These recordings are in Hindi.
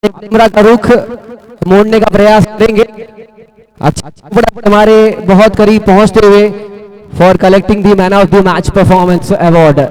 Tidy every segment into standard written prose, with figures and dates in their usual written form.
कैमरा का रुख मोड़ने का प्रयास करेंगे। अच्छा हमारे बहुत करीब पहुंचते हुए for collecting the man of the match performance award.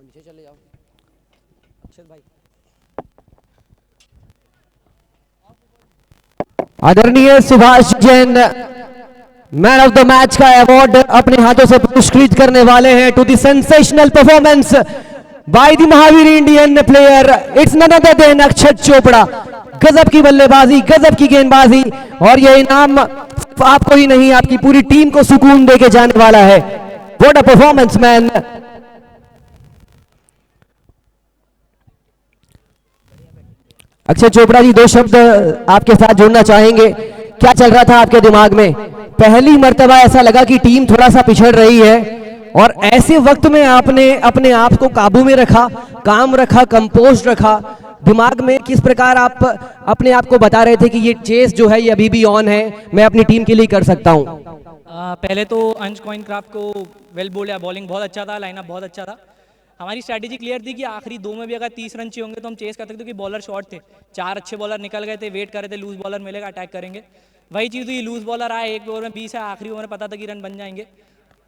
नीचे चले जाओ अक्षत भाई। आदरणीय Subhash Jain man of the match का अवार्ड अपने हाथों से पुरस्कृत करने वाले हैं to the sensational performance by the Mahavir Indian player it's none other than Akshat Chopra. गजब की बल्लेबाजी, गजब की गेंदबाजी और यह इनाम आपको ही नहीं आपकी पूरी टीम को सुकून देके जाने वाला है। What a performance man. Akshay Chopra ji, दो शब्द आपके साथ जोड़ना चाहेंगे। क्या चल रहा था आपके दिमाग में? पहली मर्तबा ऐसा लगा कि टीम थोड़ा सा पिछड़ रही है और ऐसे वक्त में आपने अपने आप को काबू में रखा, काम रखा, कंपोज रखा। दिमाग में किस प्रकार आप अपने आप को बता रहे थे कि ये चेस जो है ये अभी भी ऑन है, मैं अपनी टीम के लिए कर सकता हूं? पहले तो अंश कॉइन क्राफ्ट को वेल बोल्ड, बॉलिंग बहुत अच्छा था, लाइनअप बहुत अच्छा था। हमारी स्ट्रैटेजी क्लियर थी कि आखिरी 2 में भी अगर 30 रन चाहिए होंगे तो हम चेस कर सकते, क्योंकि बॉलर शॉर्ट थे, 4 अच्छे बॉलर निकल गए थे, वेट कर रहे थे लूज बॉलर मिलेगा अटैक करेंगे। वही चीज़ हुई, लूज बॉलर आए, एक ओवर में 20 है, आखिरी ओवर में पता था कि रन बन जाएंगे,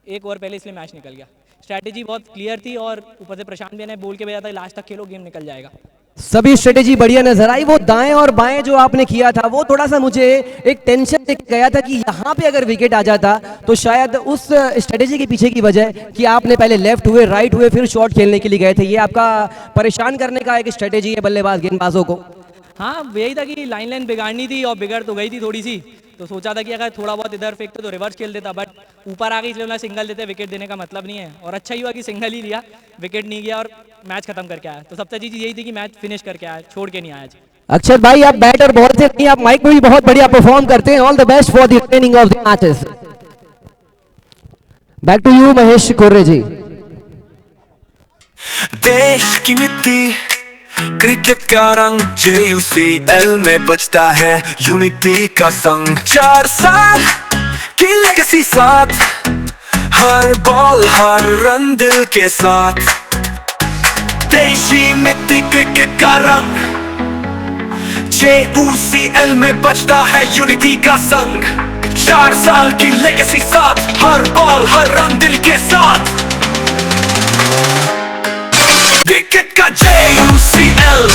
एक ओवर पहले, इसलिए मैच निकल गया। स्ट्रैटेजी बहुत क्लियर थी और ऊपर से प्रशांत भी ने बोल के भेजा था लास्ट तक खेलो, गेम निकल जाएगा। सभी स्ट्रेटेजी बढ़िया नजर आई। वो दाएं और बाएं जो आपने किया था वो थोड़ा सा मुझे एक टेंशन देके गया था कि यहाँ पे अगर विकेट आ जाता तो शायद उस स्ट्रेटेजी के पीछे की वजह कि आपने पहले लेफ्ट हुए, राइट हुए, फिर शॉट खेलने के लिए गए थे, ये आपका परेशान करने का एक स्ट्रेटेजी है बल्लेबाज गेंदबाजों को। हाँ, यही था कि लाइन बिगाड़नी थी और बिगड़ तो गई थी थोड़ी सी, तो सोचा था कि अगर थोड़ा बहुत इधर फेंकते तो रिवर्स खेल देता, बट ऊपर आ गई, इसलिए सिंगल देते, विकेट देने का मतलब नहीं है। और अच्छा ही हुआ कि सिंगल ही लिया, विकेट नहीं गया और मैच खत्म करके आया। तो सबसे अच्छी चीज़ यही थी कि मैच फिनिश करके आया, छोड़ के नहीं आया आज। अक्षर भाई, आप बैटर बॉल से नहीं, आप माइक में भी बहुत बढ़िया परफॉर्म करते हैं। All the best for the training of the matches. Back to you Mahesh Korre ji. देश की मिट्टी क्रिकेट का रंग JUCL में बजता है यूनिटी का संग। 4 साल की लेगेसी साथ, हर बॉल हर रन दिल के साथ। देशी मिट्टी क्रिकेट का रंग, JUCL में बजता है यूनिटी का संग। 4 साल की लेगेसी साथ, हर बॉल हर रन दिल के साथ। क्रिकेट का JUCL।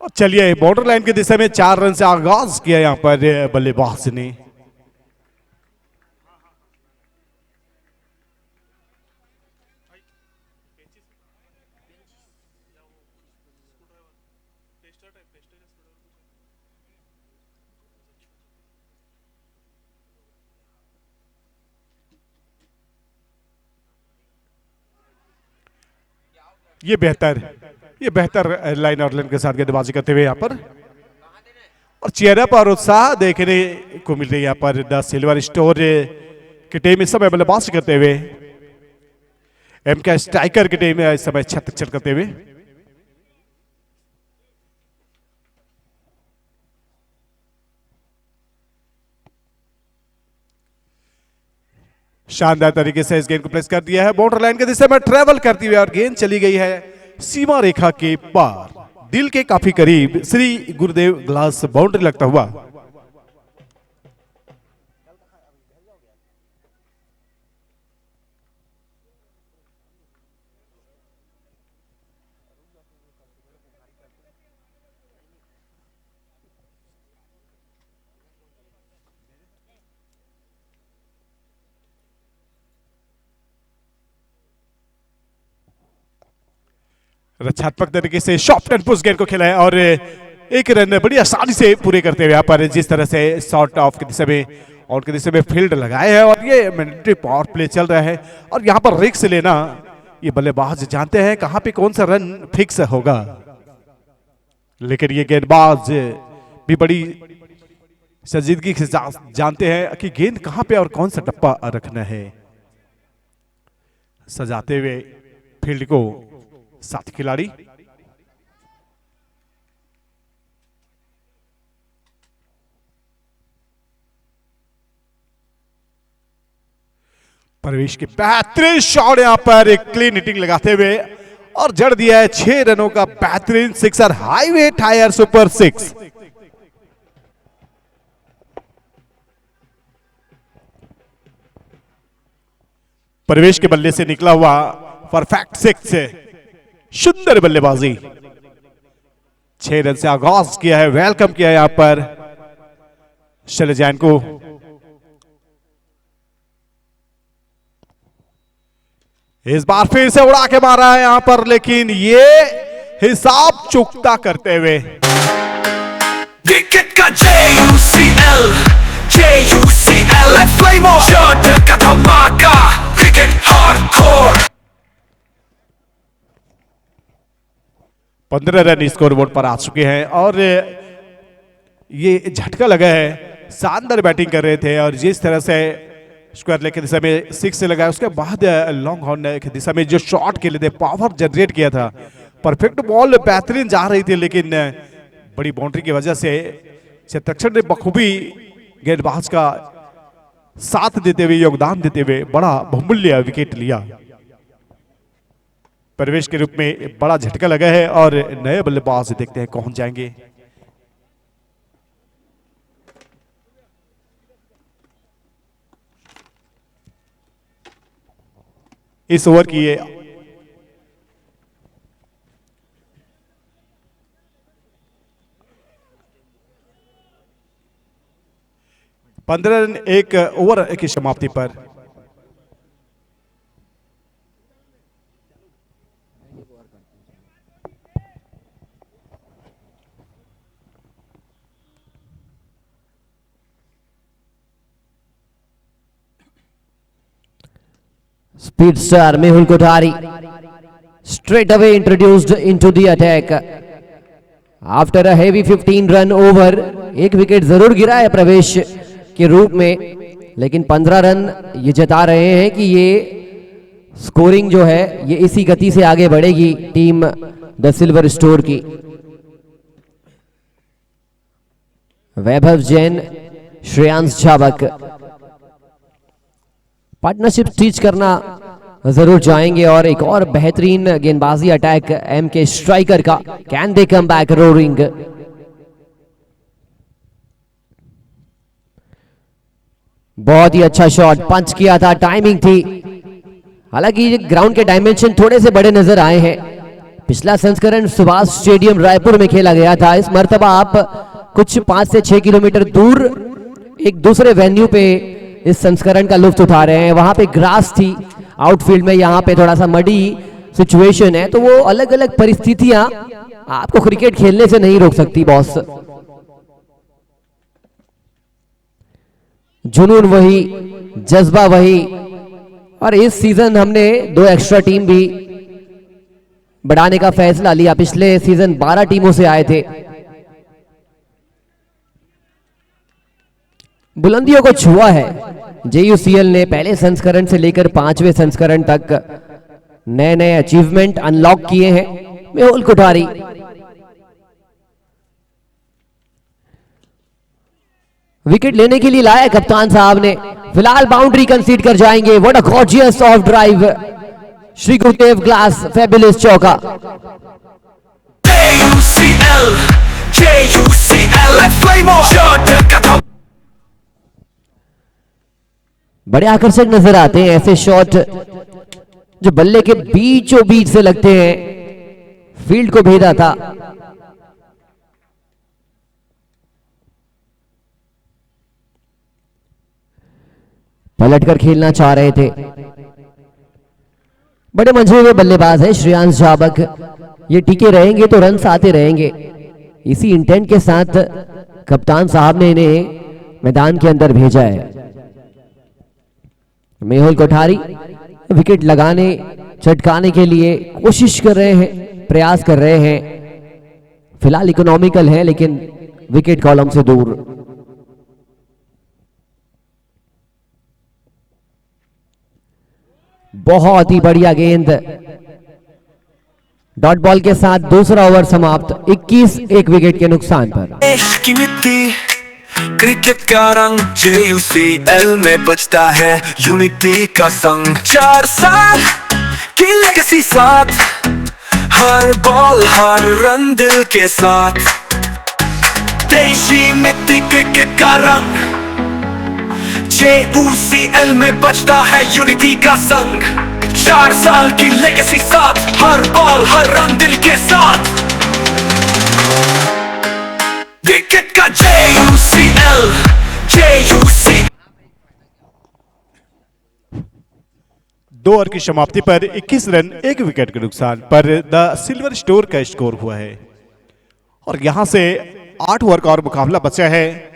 और चलिए बॉर्डर लाइन की दिशा में 4 रन से आगाज किया यहां पर बल्लेबाज ने। ये बेहतर लाइन और लाइन के साथ गेंदबाजी करते हुए यहाँ पर, और चेहरे पर उत्साह देखने को मिल रही है यहाँ पर द सिल्वर स्टोर की टीम इस समय बल्लेबाजी करते हुए, एम के स्ट्राइकर की टीम इस समय छत करते हुए। शानदार तरीके से इस गेंद को प्लेस कर दिया है बॉर्डर लाइन के दिशा में ट्रेवल करती हुई, और गेंद चली गई है सीमा रेखा के पार, दिल के काफी करीब श्री गुरुदेव ग्लास बाउंड्री लगता हुआ। रक्षात्मक तरीके से शॉर्ट एंड पुश गेंद को खेला है, और एक रन बड़ी आसानी से पूरे करते हुए यहाँ पर जिस तरह से शॉर्ट ऑफ की दिशा में आउट की दिशा में फील्ड लगाए हैं, और ये मैंडेटरी पावर प्ले चल रहा है, और यहाँ पर रिस्क लेना ये बल्लेबाज जानते हैं कहां पे कौन सा रन फिक्स होगा, लेकिन ये गेंदबाज भी बड़ी संजीदगी से जानते हैं कि गेंद कहां पे और कौन सा टप्पा रखना है, सजाते हुए फील्ड को साथी खिलाड़ी। प्रवेश के बेहतरीन शॉट यहां पर एक क्लीन हिटिंग लगाते हुए, और जड़ दिया है 6 रनों का बेहतरीन सिक्सर, हाईवे टायर सुपर 6। प्रवेश के बल्ले से निकला हुआ परफेक्ट 6, सुंदर बल्लेबाजी, 6 रन से आगाज किया है, वेलकम किया है यहां पर शैलेश जैन को। इस बार फिर से उड़ा के मारा है यहां पर, लेकिन ये हिसाब चुकता करते हुए। क्रिकेट का JUCL फ्लेमो का धमाका, cricket hardcore. 15 run score board पर आ चुके हैं, और ये झटका लगा है, शानदार बैटिंग कर रहे थे, और जिस तरह से स्क्वायर लेग की दिशा में 6 से लगाया, उसके बाद लॉन्ग हॉर्न की दिशा में जो शॉट के लिए थे, पावर जनरेट किया था, परफेक्ट बॉल बेहतरीन जा रही थी, लेकिन बड़ी बाउंड्री की वजह से चेतक्षण ने बखूबी गेंदबाज का साथ देते हुए, योगदान देते हुए बड़ा बहुमूल्य विकेट लिया। प्रवेश के रूप में बड़ा झटका लगा है, और नए बल्लेबाज देखते हैं कौन जाएंगे। इस ओवर की ये 15 रन एक ओवर की समाप्ति पर। Speed star Mehul Kothari straight away introduced into the attack after a heavy 15 run over। एक विकेट जरूर गिरा है प्रवेश के रूप में, लेकिन 15 रन ये जता रहे हैं कि ये स्कोरिंग जो है ये इसी गति से आगे बढ़ेगी टीम द सिल्वर स्टोर की। वैभव जैन, श्रेयांश झाबक पार्टनरशिप स्टिच करना जरूर चाहेंगे, और एक और बेहतरीन गेंदबाजी अटैक एम के स्ट्राइकर का। Can they come back roaring. बहुत ही अच्छा शॉट पंच किया था, टाइमिंग थी। हालांकि ग्राउंड के डायमेंशन थोड़े से बड़े नजर आए हैं, पिछला संस्करण सुभाष स्टेडियम रायपुर में खेला गया था। इस मर्तबा आप कुछ 5 से 6 किलोमीटर दूर एक दूसरे वेन्यू पे इस संस्करण का लुत्फ उठा रहे हैं। वहां पे ग्रास थी आउटफील्ड में, यहाँ पे थोड़ा सा मडी सिचुएशन है, तो वो अलग अलग परिस्थितियां आपको क्रिकेट खेलने से नहीं रोक सकती बॉस। जुनून वही, जज्बा वही, और इस सीजन हमने 2 एक्स्ट्रा टीम भी बढ़ाने का फैसला लिया। पिछले सीजन 12 टीमों से आए थे। बुलंदियों को छुआ है JUCL ने। पहले संस्करण से लेकर 5वें संस्करण तक नए नए अचीवमेंट अनलॉक किए हैं। मेहुल कोठारी विकेट लेने के लिए लाया कप्तान साहब ने। फिलहाल बाउंड्री कंसीड कर जाएंगे। What a gorgeous of drive, Shri Gurudev glass, fabulous चौका। बड़े आकर्षक नजर आते हैं ऐसे शॉट जो बल्ले के बीचों बीच से लगते हैं। फील्ड को भेदा था। पलटकर खेलना चाह रहे थे। बड़े मंझे हुए बल्लेबाज है श्रेयांश जाबक। ये टिके रहेंगे तो रन्स आते रहेंगे। इसी इंटेंट के साथ कप्तान साहब ने इन्हें मैदान के अंदर भेजा है। मेहुल कोठारी विकेट लगाने, चटकाने के लिए कोशिश कर रहे हैं, प्रयास कर रहे हैं। फिलहाल इकोनॉमिकल है लेकिन विकेट कॉलम से दूर। बहुत ही बढ़िया गेंद। डॉट बॉल के साथ दूसरा ओवर समाप्त। 21 एक विकेट के नुकसान पर। की मिट्टी क्रिकेट का रंग JUCL में बजता है यूनिटी का संग। 4 साल की लेगेसी साथ, हर बॉल हर रन दिल के साथ। देशी मिट्टी क्रिकेट का रंग, JUCL में बजता है यूनिटी का संग। 4 साल की लेगेसी साथ, हर बॉल हर रन दिल के साथ। क्रिकेट का JUCL। 2 ओवर की समाप्ति पर 21 रन 1 विकेट के नुकसान पर द सिल्वर स्टोर का स्कोर हुआ है। और यहां से 8 ओवर का और मुकाबला बचा है।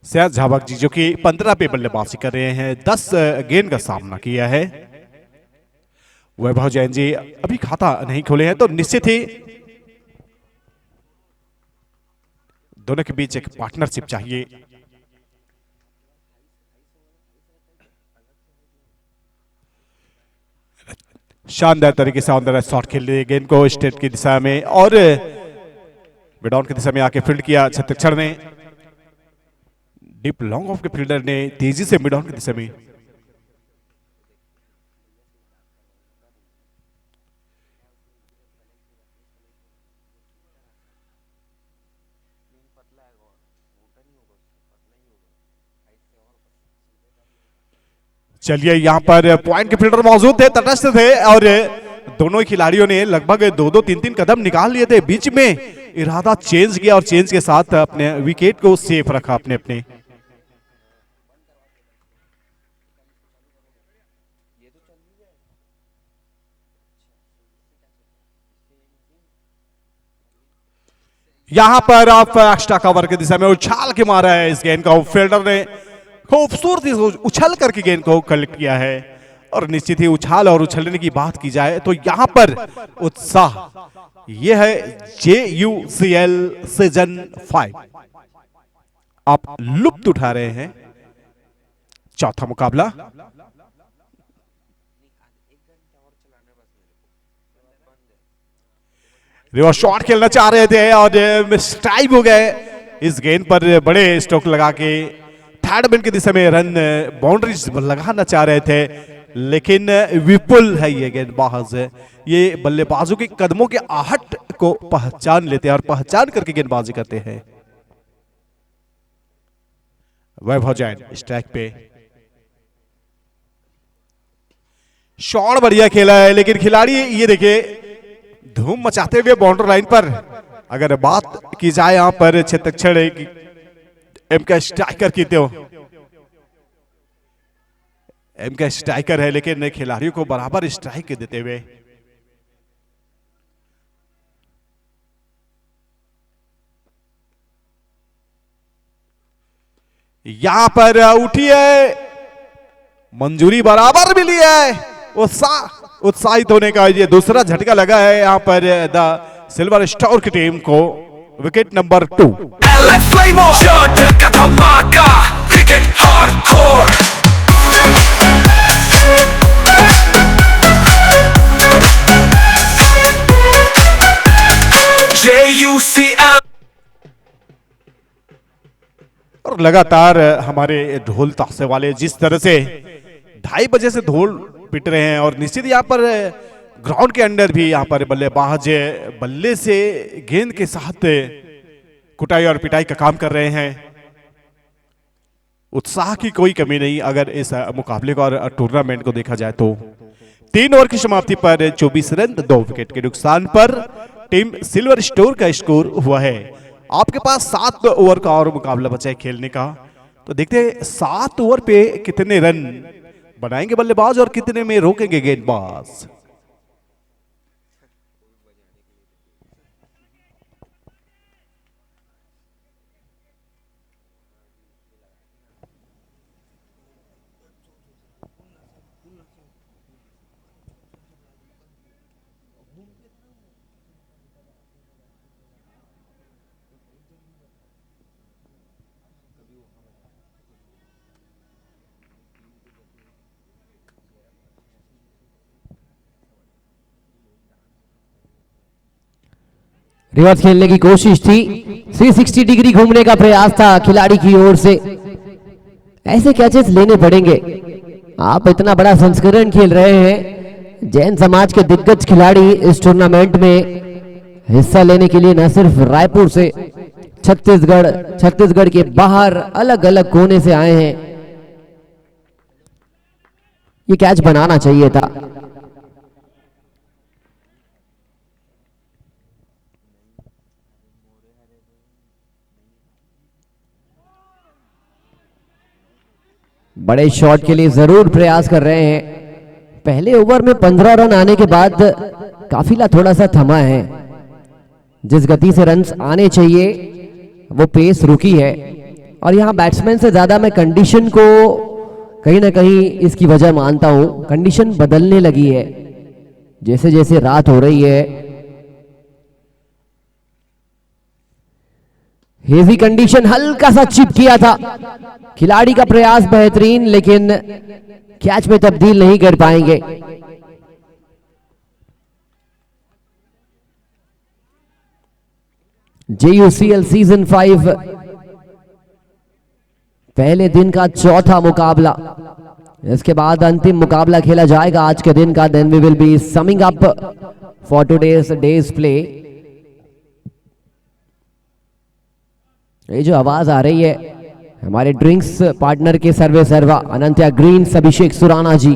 सयाज झाबक जी जो कि 15 पे बल्लेबाजी कर रहे हैं, 10 गेंद का सामना किया है। वैभव जैन जी अभी खाता नहीं खोले हैं, तो निश्चित ही दोनों के बीच एक पार्टनरशिप चाहिए। शानदार तरीके से ऑन शॉट खेल रही गेंद को स्टेट की दिशा में और मिडऑन की दिशा में आके फील्ड किया छत्तीसगढ़ ने। डीप लॉन्ग ऑफ के फील्डर ने तेजी से मिडऑन की दिशा में चलिए यहां पर पॉइंट के फील्डर मौजूद थे, तटस्थ थे और दोनों खिलाड़ियों ने लगभग 2-2, 3-3 कदम निकाल लिए थे। बीच में इरादा चेंज किया और चेंज के साथ अपने विकेट को सेफ रखा अपने अपने। यहां पर आप एक्स्ट्रा कवर की दिशा में उछाल के मारा है इस गेंद को। फील्डर ने खूबसूरती से उछल करके गेंद को कलेक्ट किया है। और निश्चित ही उछाल और उछलने की बात की जाए तो यहां पर उत्साह, यह है JUCL सीजन 5। आप लुत्फ उठा रहे हैं। चौथा मुकाबला रिवर्स शॉट खेलना चाह रहे थे और स्ट्राइक हो गए। इस गेंद पर बड़े स्ट्रोक लगा के थर्ड मैन की दिशा में रन बाउंड्रीज लगाना चाह रहे थे, लेकिन विपुल है ये गेंदबाज। ये बल्लेबाजों के कदमों के आहट को पहचान लेते हैं और पहचान करके गेंदबाजी करते हैं। वैभव जैन स्ट्राइक पे। शॉट बढ़िया खेला है, लेकिन खिलाड़ी ये देखिए धूम मचाते हुए बाउंड्री लाइन पर। अगर बात की जाए यहां पर छेत्रक्षण एम का स्ट्राइकर की, तो एम का स्ट्राइकर है, लेकिन खिलाड़ियों को बराबर स्ट्राइक देते हुए यहां पर उठी है, मंजूरी बराबर मिली है। उत्साहित होने का ये दूसरा झटका लगा है यहां पर द सिल्वर स्टार की टीम को। Wicket number 2। और लगातार हमारे ढोल ताशे वाले जिस तरह से 2:30 बजे से ढोल पिट रहे हैं, और निश्चित यहाँ पर ग्राउंड के अंदर भी यहाँ पर बल्लेबाज बल्ले से गेंद के साथ कुटाई और पिटाई का काम कर रहे हैं। उत्साह की कोई कमी नहीं अगर इस मुकाबले को और टूर्नामेंट को देखा जाए तो। 3 ओवर की समाप्ति पर 24 रन 2 विकेट के नुकसान पर टीम सिल्वर स्टार का स्कोर हुआ है। आपके पास 7 ओवर का और मुकाबला बचा है खेलने का, तो देखते हैं 7 ओवर पे कितने रन बनाएंगे बल्लेबाज और कितने में रोकेंगे गेंदबाज। रिवर्स खेलने की कोशिश थी, 360 डिग्री घूमने का प्रयास था खिलाड़ी की ओर से। ऐसे कैचेस लेने पड़ेंगे। आप इतना बड़ा संस्करण खेल रहे हैं, जैन समाज के दिग्गज खिलाड़ी इस टूर्नामेंट में हिस्सा लेने के लिए न सिर्फ रायपुर से छत्तीसगढ़ के बाहर अलग अलग कोने से आए हैं। ये कैच बनाना चाहिए था। बड़े शॉट के लिए जरूर प्रयास कर रहे हैं। पहले ओवर में 15 रन आने के बाद काफिला थोड़ा सा थमा है। जिस गति से रन्स आने चाहिए वो पेस रुकी है, और यहां बैट्समैन से ज्यादा मैं कंडीशन को कहीं ना कहीं इसकी वजह मानता हूं। कंडीशन बदलने लगी है जैसे जैसे रात हो रही है। हेवी कंडीशन, हल्का सा चिप किया था। खिलाड़ी का प्रयास बेहतरीन, लेकिन कैच में तब्दील नहीं कर पाएंगे। JUCL सीजन 5 पहले दिन का चौथा मुकाबला, इसके बाद अंतिम मुकाबला खेला जाएगा आज के दिन का। Then we will be summing up for today's day's play. ये जो आवाज आ रही है हमारे ड्रिंक्स पार्टनर के सर्वे सर्वा अनंत्या ग्रीन्स अभिषेक सुराना जी।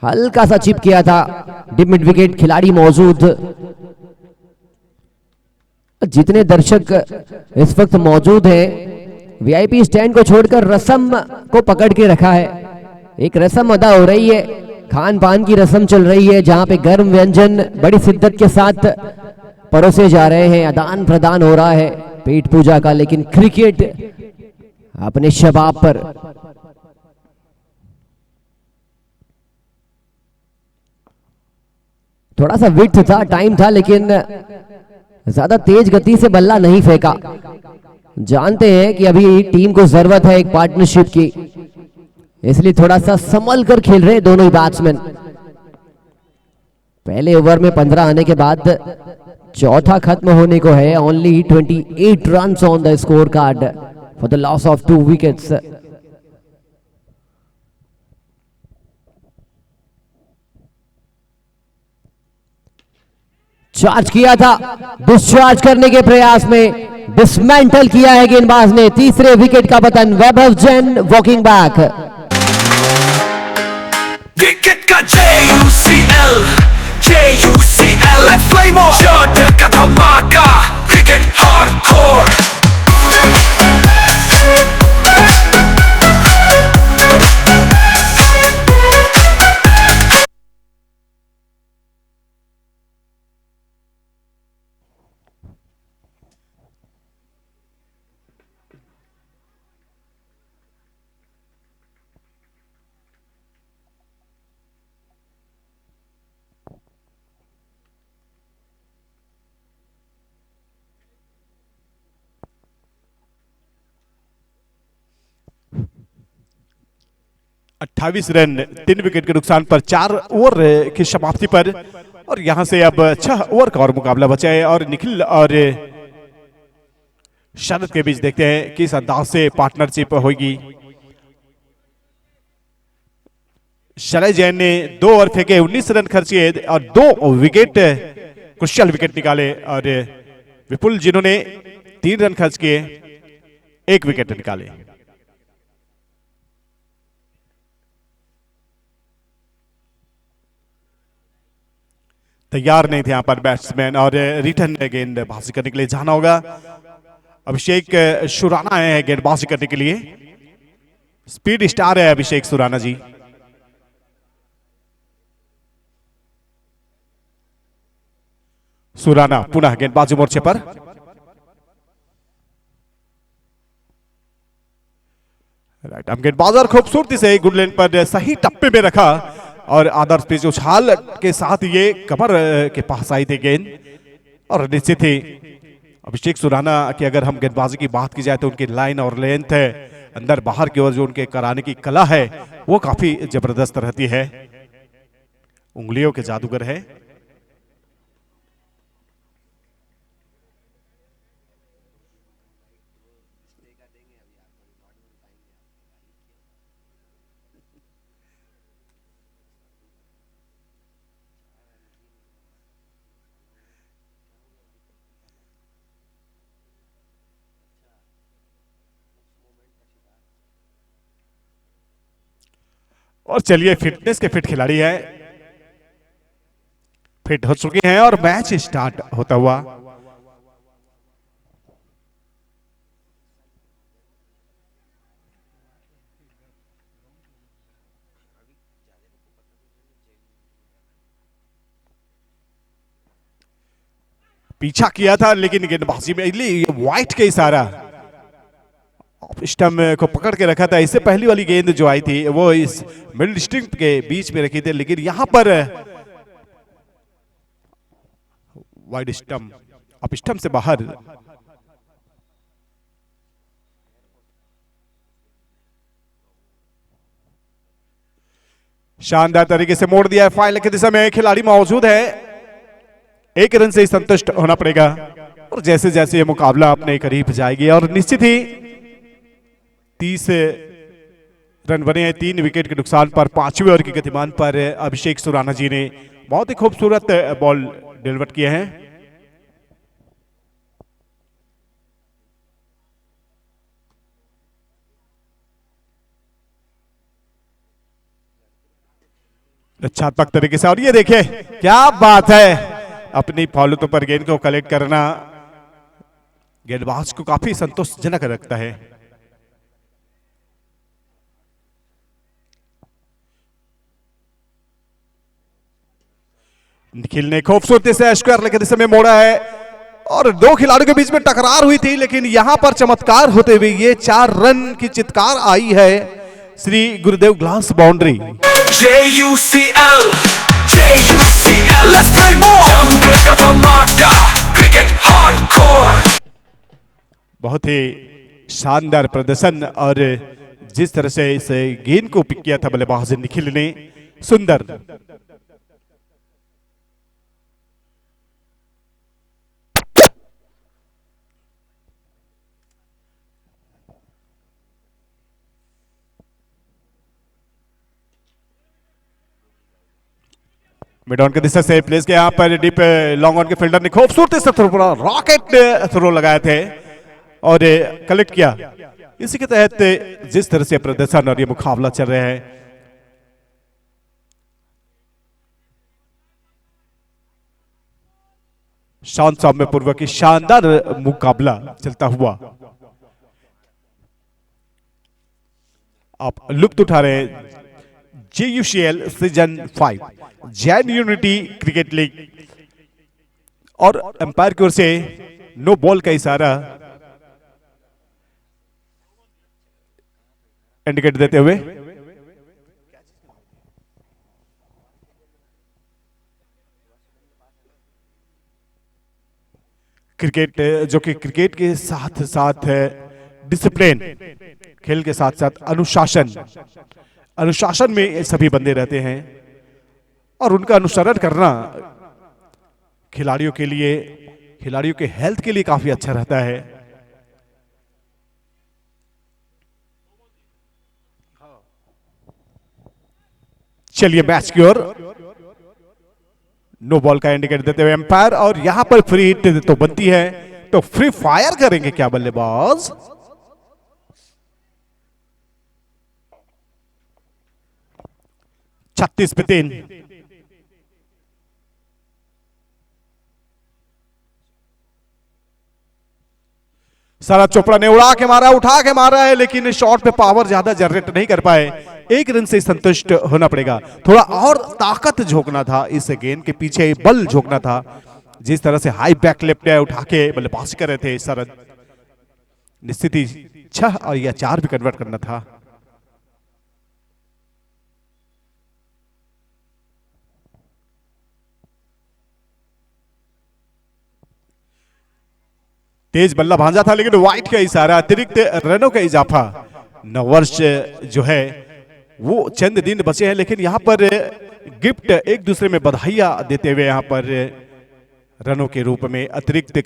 हल्का सा चिप किया था, डिप मिड विकेट, खिलाड़ी मौजूद। जितने दर्शक इस वक्त मौजूद हैं, वीआईपी स्टैंड को छोड़कर रस्म को पकड़ के रखा है। एक रस्म अदा हो रही है, खान पान की रस्म चल रही है, जहां पे गर्म व्यंजन बड़ी शिद्दत के साथ परोसे जा रहे हैं, आदान प्रदान हो रहा है पेट पूजा का। लेकिन क्रिकेट अपने शबाब पर। थोड़ा सा विड्थ था, टाइम था, लेकिन ज्यादा तेज गति से बल्ला नहीं फेंका। जानते हैं कि अभी टीम को जरूरत है एक पार्टनरशिप की, इसलिए थोड़ा सा संभल कर खेल रहे हैं दोनों ही बैट्समैन। पहले ओवर में 15 आने के बाद चौथा खत्म होने को है। Only 28 runs on the score card for the loss of 2 wickets. Charge किया था, डिस्चार्ज करने के प्रयास में डिसमेंटल किया है गेंदबाज ने। तीसरे विकेट का पतन, वैभव जैन वॉकिंग बैक। विकेट का JUCL फ्लेम ऑफ शॉट का धमाका, क्रिकेट हार्डकोर। अट्ठाईस रन 3 विकेट के नुकसान पर 4 ओवर की समाप्ति पर, और यहां से अब 6 ओवर का और मुकाबला बचा है। और निखिल और शरद के बीच देखते हैं किस अंदाज से पार्टनरशिप होगी। शरद जैन ने 2 ओवर फेंके, 19 रन खर्च किए और 2 विकेट क्रुशियल विकेट निकाले, और विपुल जिन्होंने 3 रन खर्च किए, 1 विकेट निकाले। तैयार नहीं थे यहां पर बैट्समैन, और रिटर्न गेंदबाजी करने के लिए जाना होगा। अभिषेक सुराना आए हैं गेंदबाजी करने के लिए। स्पीड स्टार है अभिषेक सुराना जी। सुराना पुनः गेंदबाजी मोर्चे पर। राइट आर्म गेंदबाजर खूबसूरती से गुड लेन पर सही टप्पे में रखा, और आदर्श पिच उछाल के साथ ये कमर के पास आई थी गेंद, और निश्चित ही अभिषेक सुराना की अगर हम गेंदबाजी की बात की जाए तो उनकी लाइन और लेंथ है, अंदर बाहर की ओर जो उनके कराने की कला है वो काफी जबरदस्त रहती है। उंगलियों के जादूगर है। और चलिए फिटनेस के फिट खिलाड़ी है, फिट हो चुके हैं और मैच स्टार्ट होता हुआ। पीछा किया था लेकिन गेंदबाजी में व्हाइट के इशारा स्टंप को पकड़ के रखा था। इससे पहली वाली गेंद जो आई थी वो इस मिडिल स्टिंग के बीच में रखी थी, लेकिन यहां पर वाइड स्टंप, अब स्टंप से बाहर। शानदार तरीके से मोड़ दिया है। फाइनल की दिशा में खिलाड़ी मौजूद है, 1 रन से ही संतुष्ट होना पड़ेगा, और जैसे जैसे ये मुकाबला अपने करीब जाएगी, और निश्चित ही 30 रन बने हैं 3 विकेट के नुकसान पर। 5वें ओवर के गतिमान पर अभिषेक सुराना जी ने बहुत ही खूबसूरत बॉल डिलीवर किए हैं। रक्षात्मक तरीके से, और ये देखिए क्या बात है, अपनी फॉलो पर गेंद को कलेक्ट करना गेंदबाज को काफी संतोषजनक रखता है। निखिल ने खूबसूरती से स्क्वायर लेकर इस समय मोड़ा है, और 2 खिलाड़ियों के बीच में टकरार हुई थी, लेकिन यहां पर चमत्कार होते हुए ये 4 रन की चित्कार आई है। Shri Gurudev glass boundary. JUCL let's play more। Cricket hardcore. बहुत ही शानदार प्रदर्शन, और जिस तरह से इस गेंद को पिक किया था बल्लेबाज निखिल ने, सुंदर। मिड ऑन की दिशा से प्लेस के यहाँ पर डीप लॉन्ग ऑन के फील्डर ने खूबसूरती से थ्रो, पूरा रॉकेट थ्रो लगाए थे और कलेक्ट किया। इसी के तहत जिस तरह से प्रदर्शन और ये मुकाबला चल रहे हैं, शांत सौम्य पूर्वक की शानदार मुकाबला चलता हुआ आप लुत्फ उठा रहे JUCL season 5 Jain unity cricket league और अंपायर की ओर से नो बॉल का इशारा इंडिकेट देते हुए क्रिकेट जो कि क्रिकेट के साथ साथ डिसिप्लिन, खेल के साथ साथ अनुशासन में सभी बंदे रहते हैं और उनका अनुसरण करना खिलाड़ियों के लिए, खिलाड़ियों के हेल्थ के लिए काफी अच्छा रहता है। चलिए मैच की ओर, नो बॉल का इंडिकेट देते हुए एम्पायर और यहां पर फ्री हिट तो बनती है, तो फ्री फायर करेंगे क्या बल्लेबाज? छत्तीस पे 3। शरद चोपड़ा ने उड़ा के मारा, उठा के मारा है, लेकिन शॉट पे पावर ज्यादा जनरेट नहीं कर पाए। एक रन से संतुष्ट होना पड़ेगा। थोड़ा और ताकत झोंकना था, इस गेंद के पीछे बल झोंकना था। जिस तरह से हाई बैक लेफ्ट उठा के बल्लेबाजी कर रहे थे शरद, निश्चित ही 6 और या 4 भी कन्वर्ट करना था। तेज बल्ला भांजा था, लेकिन वाइट का इशारा, अतिरिक्त रनों का इजाफा। नववर्ष जो है वो चंद दिन बचे हैं, लेकिन यहां पर गिफ्ट एक दूसरे में बधाइयां देते हुए यहां पर रनों के रूप में अतिरिक्त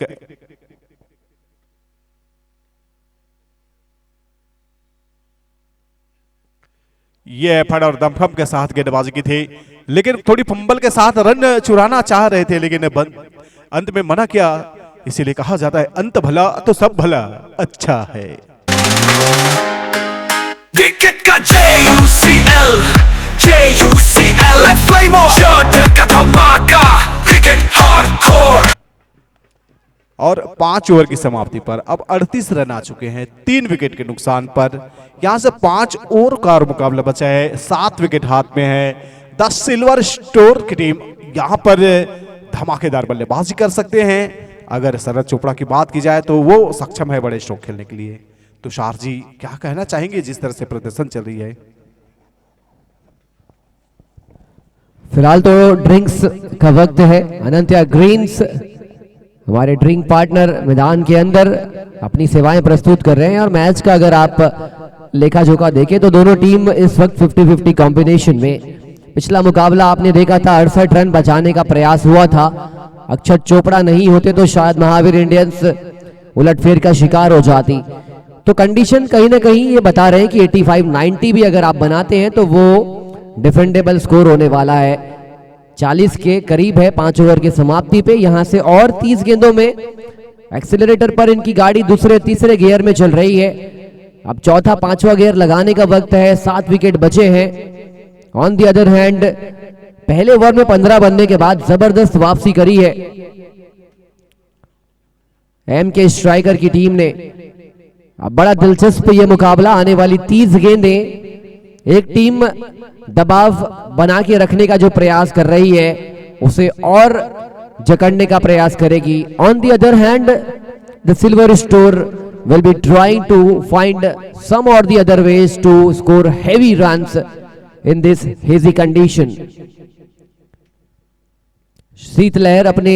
ये एफर्ट और दमखम के साथ गेंदबाजी की थी, लेकिन थोड़ी फंबल के साथ रन चुराना चाह रहे थे, लेकिन अंत में मना किया। इसीलिए कहा जाता है अंत भला तो सब भला अच्छा है। क्रिकेट का JUCL फ्लेमो का धमाका, क्रिकेट हार्डकोर। और 5 ओवर की समाप्ति पर अब 38 रन आ चुके हैं 3 विकेट के नुकसान पर। यहां से 5 ओवर का मुकाबला बचा है, 7 विकेट हाथ में है। द सिल्वर स्टोर की टीम यहां पर धमाकेदार बल्लेबाजी कर सकते हैं। अगर शरद चोपड़ा की बात की जाए तो वो सक्षम है बड़े स्ट्रोक खेलने के लिए। तुषार जी क्या कहना चाहेंगे जिस तरह से प्रदर्शन चल रही है? फिलहाल तो ड्रिंक्स का वक्त है। अनंत्या ग्रीन्स हमारे ड्रिंक पार्टनर मैदान के अंदर अपनी सेवाएं प्रस्तुत कर रहे हैं। और मैच का अगर आप लेखा जोखा देखें तो दोनों टीम इस वक्त 50-50 कॉम्बिनेशन में। पिछला मुकाबला आपने देखा था, 68 रन बचाने का प्रयास हुआ था। अक्षर चोपड़ा नहीं होते तो शायद महावीर इंडियंस उलटफेर का शिकार हो जाती। तो कंडीशन कहीं ना कहीं ये बता रहे हैं कि 85-90 भी अगर आप बनाते हैं तो वो डिफेंडेबल स्कोर होने वाला है। 40 के करीब है 5 ओवर की समाप्ति पे। यहां से और 30 गेंदों में एक्सीलरेटर पर इनकी गाड़ी दूसरे तीसरे गियर में चल रही है। अब चौथा 5वां गियर लगाने का वक्त है। 7 विकेट बचे हैं। ऑन दी अदर हैंड पहले ओवर में 15 बनने के बाद जबरदस्त वापसी करी है एम के स्ट्राइकर की टीम ने। अब बड़ा दिलचस्प ये मुकाबला, आने वाली 30 गेंदें एक टीम दबाव बना के रखने का जो प्रयास कर रही है उसे और जकड़ने का प्रयास करेगी। On the other hand the silver store will be trying to find some or the other ways to score heavy runs in this hazy condition. शीतलहर अपने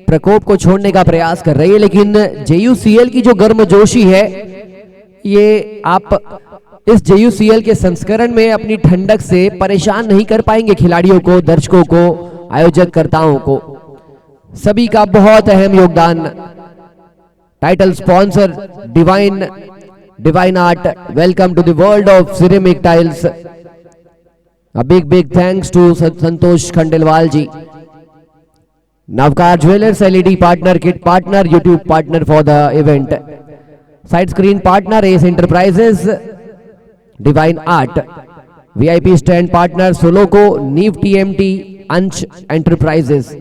प्रकोप को छोड़ने का प्रयास कर रही है, लेकिन JUCL की जो गर्मजोशी है ये आप इस JUCL के संस्करण में अपनी ठंडक से परेशान नहीं कर पाएंगे खिलाड़ियों को, दर्शकों को, आयोजककर्ताओं को। सभी का बहुत अहम योगदान। Title sponsor Divine Art, welcome to the world of ceramic tiles. A big thanks to Santosh Khandelwal ji. Navkar Jewelers LED partner, kit partner, YouTube partner for the event. Side screen partner Ace Enterprises, Divine Art. VIP stand partner Soloco, Neve TMT, Anch Enterprises.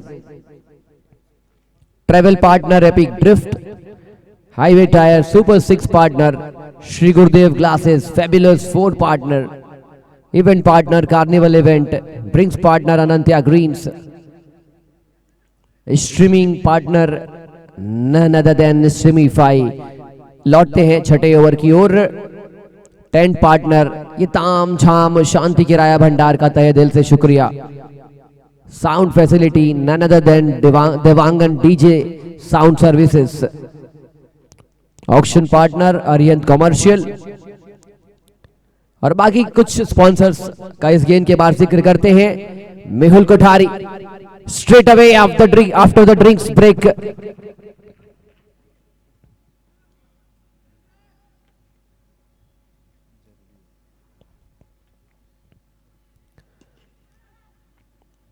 Travel partner Epic Drift. Highway Tire Super 6 partner Shri Gurudev Glasses, Fabulous 4 partner. Event partner Carnival Event. Drinks partner Anantya Greens. Streaming partner none other than Streamify. लौटते हैं छठे ओवर की ओर। टेंट पार्टनर ये ताम झाम शांति किराया भंडार का तहे दिल से शुक्रिया। Sound facility none other than Dewangan DJ sound services. Auction partner Ariyant commercial और बाकी कुछ स्पॉन्सर्स का इस गेम के बाद जिक्र करते हैं। Mehul Kothari straight away after the drinks break.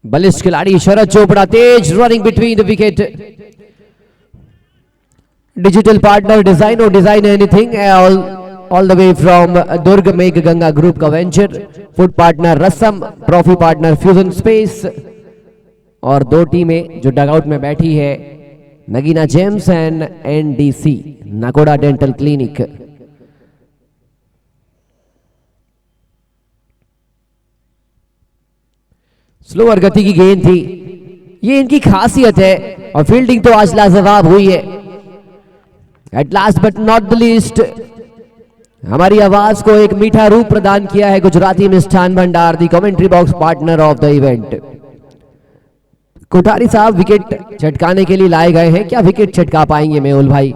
बलिष्ठ खिलाड़ी शरद चोपड़ा तेज running between the wicket. Digital partner design anything all the way from Durg Megh Ganga group का वेंचर। Food partner Rasam, trophy partner fusion space और दो टीमें जो डगआउट में बैठी है Nagina gems and NDC Nakoda dental clinic. Slower गति की गेंद थी, ये इनकी खासियत है और फील्डिंग तो आज लाजवाब हुई है। At last but not the least हमारी आवाज को एक मीठा रूप प्रदान किया है Gujarati Mishthan Bhandar, the commentary box partner of the event. Kothari साहब विकेट छटकाने के लिए लाए गए हैं, क्या विकेट छटका पाएंगे मेहुल भाई?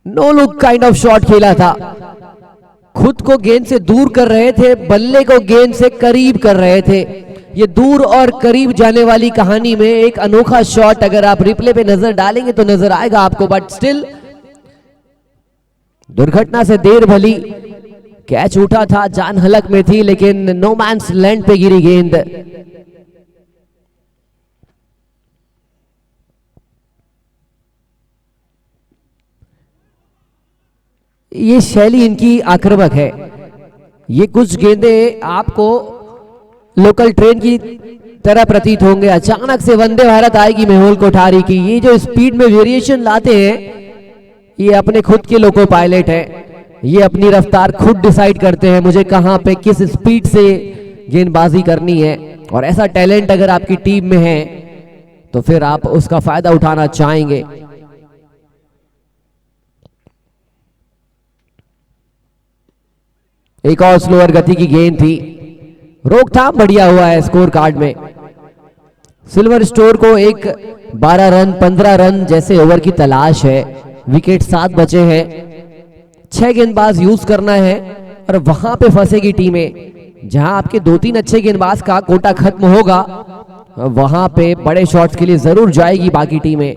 No look kind of shot खेला था, खुद को गेंद से दूर कर रहे थे, बल्ले को गेंद से करीब कर रहे थे। ये दूर और करीब जाने वाली कहानी में एक अनोखा शॉट अगर आप रिप्ले पे नजर डालेंगे तो नजर आएगा आपको, बट स्टिल दुर्घटना से देर भली। कैच उठा था, जान हलक में थी, लेकिन नो मैंस लैंड पे गिरी गेंद। ये शैली इनकी आक्रामक है। ये कुछ गेंदें आपको लोकल ट्रेन की तरह प्रतीत होंगे, अचानक से वंदे भारत आएगी मेहुल कोठारी की। ये जो स्पीड में वेरिएशन लाते हैं ये अपने खुद के लोको पायलट है, ये अपनी रफ्तार खुद डिसाइड करते हैं मुझे कहां पे किस स्पीड से गेंदबाजी करनी है। और ऐसा टैलेंट अगर आपकी टीम में है तो फिर आप उसका फायदा उठाना चाहेंगे। एक और स्लोअर गति की गेंद थी, रोकथाम बढ़िया हुआ है स्कोर कार्ड में। सिल्वर स्टोर को एक 12 रन 15 रन जैसे ओवर की तलाश है। विकेट 7 बचे हैं, 6 गेंदबाज यूज करना है और वहां पे फंसेगी टीमें। जहां आपके 2-3 अच्छे गेंदबाज का कोटा खत्म होगा वहां पे बड़े शॉट्स के लिए जरूर जाएगी बाकी टीमें।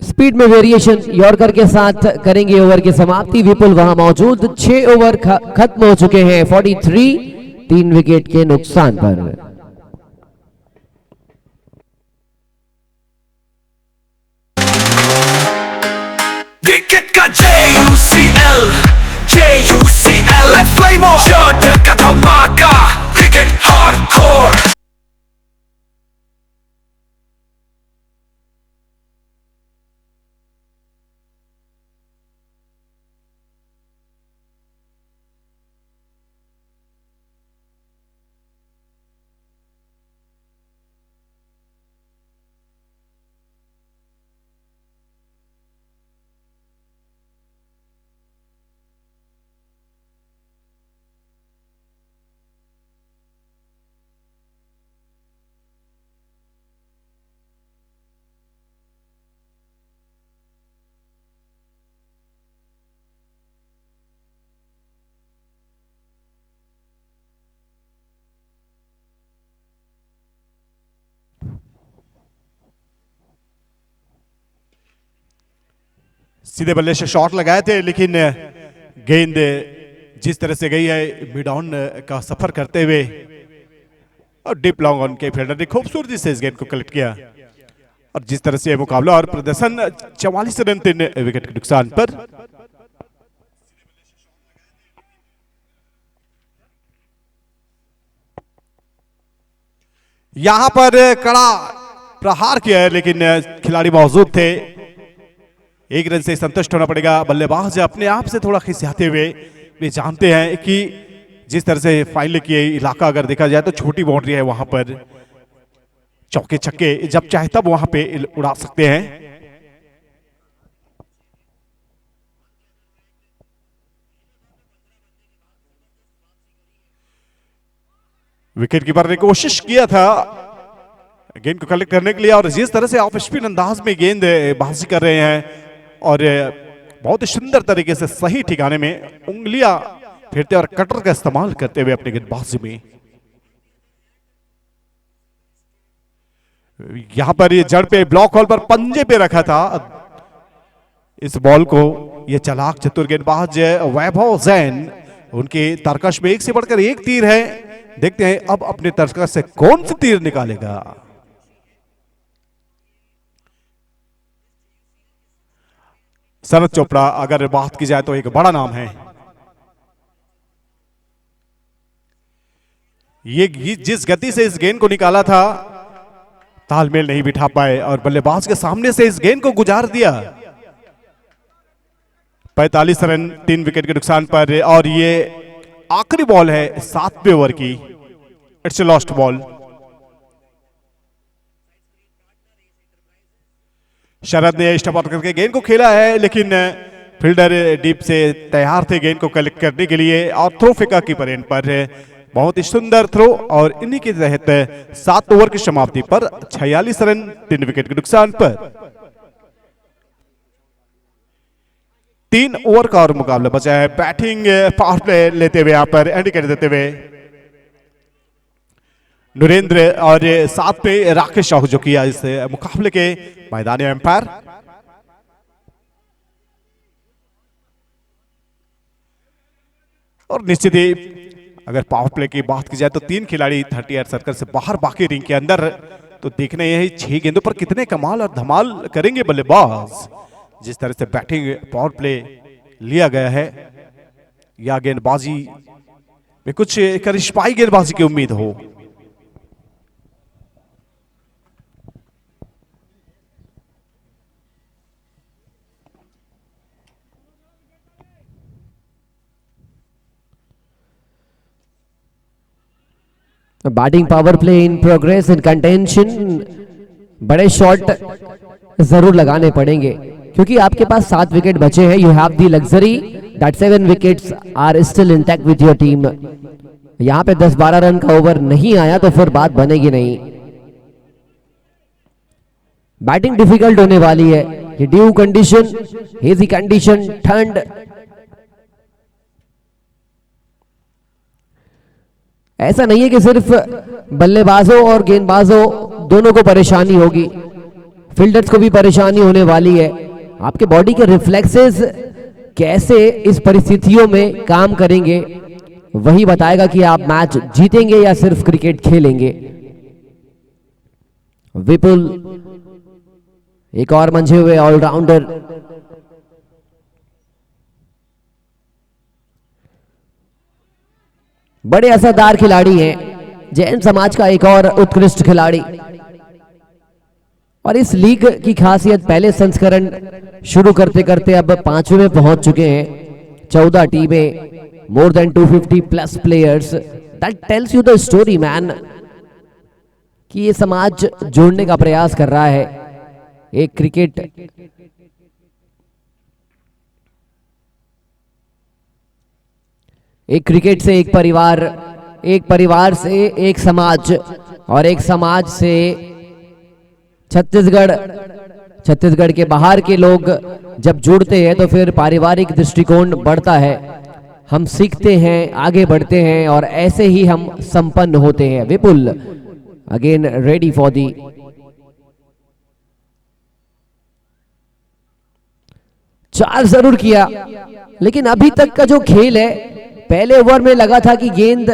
स्पीड में वेरिएशन यॉर्कर के साथ करेंगे ओवर की समाप्ति। विपुल वहां मौजूद। 6 ओवर खत्म हो चुके हैं 43, 3 विकेट के नुकसान पर। विकेट का JUCL फ्लेम का धमाका, क्रिकेट हार्डकोर। सीधे बल्ले से शॉट लगाए थे, लेकिन गेंद जिस तरह से गई है मिड ऑन का सफर करते हुए और डीप लॉन्ग ऑन के फील्डर ने खूबसूरती से इस गेंद को कलेक्ट किया। और जिस तरह से मुकाबला और प्रदर्शन 44 रन 3 विकेट के नुकसान पर। यहां पर कड़ा प्रहार किया है, लेकिन खिलाड़ी मौजूद थे। एक रन से संतुष्ट होना पड़ेगा। बल्लेबाज अपने आप से थोड़ा खिसियाते हुए वे जानते हैं कि जिस तरह से फाइनल की इलाका अगर देखा जाए तो छोटी बाउंड्री है, वहां पर चौके छक्के जब चाहे तब वहां पे उड़ा सकते हैं। विकेट कीपर ने कोशिश किया था गेंद को कलेक्ट करने के लिए, और जिस तरह से ऑफ स्पिन अंदाज में गेंद बाजी कर रहे हैं और बहुत ही सुंदर तरीके से सही ठिकाने में उंगलियां फेरते और कटर का इस्तेमाल करते हुए अपने गेंदबाजी में। यहां पर ये जड़ पे ब्लॉक हॉल पर पंजे पे रखा था इस बॉल को। ये चालाक चतुर गेंदबाज वैभव जैन, उनके तरकश में एक से बढ़कर एक तीर है। देखते हैं अब अपने तरकश से कौन सा तीर निकालेगा। शरद चोपड़ा अगर बात की जाए तो एक बड़ा नाम है। ये जिस गति से इस गेंद को निकाला था तालमेल नहीं बिठा पाए और बल्लेबाज के सामने से इस गेंद को गुजार दिया। 45 रन 3 विकेट के नुकसान पर। और ये आखिरी बॉल है 7वें ओवर की। It's a lost ball. Sharad ने स्टंप आउट करके गेंद को खेला है, लेकिन फील्डर डीप से तैयार थे गेंद को कलेक्ट करने के लिए और थ्रो फेंका कीपर एंड पर। बहुत ही सुंदर थ्रो और इन्हीं के तहत 7 ओवर की समाप्ति पर 46 रन 3 विकेट के नुकसान पर। 3 ओवर का और मुकाबला बचा है। बैटिंग पावर प्ले लेते हुए यहां पर इंडिकेट देते हुए नरेंद्र और साथ पे राकेश साहू जो किया इस मुकाबले के मैदानी एम्पायर। और निश्चित ही अगर पावर प्ले की बात की जाए तो 3 खिलाड़ी 38 सर्कल से बाहर, बाकी रिंग के अंदर। तो देखना यह है 6 गेंदों पर कितने कमाल और धमाल करेंगे बल्लेबाज। जिस तरह से बैटिंग पावर प्ले लिया गया है, या गेंदबाजी में कुछ करिश्माई गेंदबाजी की उम्मीद हो। Batting power play in progress in contention. बड़े शॉट जरूर लगाने पड़ेंगे क्योंकि आपके पास 7 विकेट बचे हैं। You have the luxury that 7 wickets are still intact with your team. यहां पे 10-12 रन का ओवर नहीं आया तो फिर बात बनेगी नहीं। बैटिंग डिफिकल्ट होने वाली है। ये ड्यू कंडीशन, हेजी कंडीशन, ठंड, ऐसा नहीं है कि सिर्फ बल्लेबाजों और गेंदबाजों दोनों को परेशानी होगी, फील्डर्स को भी परेशानी होने वाली है। आपके बॉडी के रिफ्लेक्सेस कैसे इस परिस्थितियों में काम करेंगे वही बताएगा कि आप मैच जीतेंगे या सिर्फ क्रिकेट खेलेंगे। विपुल एक और मंझे हुए ऑलराउंडर। बड़े असरदार खिलाड़ी हैं, जैन समाज का एक और उत्कृष्ट खिलाड़ी। और इस लीग की खासियत, पहले संस्करण शुरू करते करते अब 5वें में पहुंच चुके हैं। 14 टीमें, more than 250 plus players. That tells you the story man कि ये समाज जोड़ने का प्रयास कर रहा है। एक क्रिकेट से एक परिवार, एक परिवार से एक समाज, और एक समाज से छत्तीसगढ़ के बाहर के लोग जब जुड़ते हैं तो फिर पारिवारिक दृष्टिकोण बढ़ता है। हम सीखते हैं, आगे बढ़ते हैं और ऐसे ही हम संपन्न होते हैं। विपुल अगेन रेडी फॉर दी 4 जरूर किया, लेकिन अभी तक का जो खेल है, पहले ओवर में लगा था कि गेंद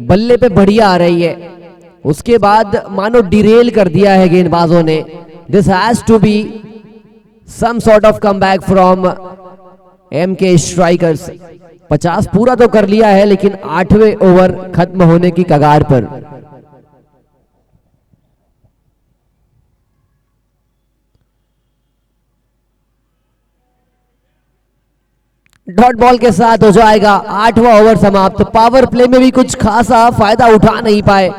बल्ले पे बढ़िया आ रही है, उसके बाद मानो डिरेल कर दिया है गेंदबाजों ने। This has to be some sort of comeback from MK Strikers. 50 पूरा तो कर लिया है, लेकिन 8वें ओवर खत्म होने की कगार पर। डॉट बॉल के साथ हो जाएगा 8वां ओवर समाप्त। पावर प्ले में भी कुछ खासा फायदा उठा नहीं पाए।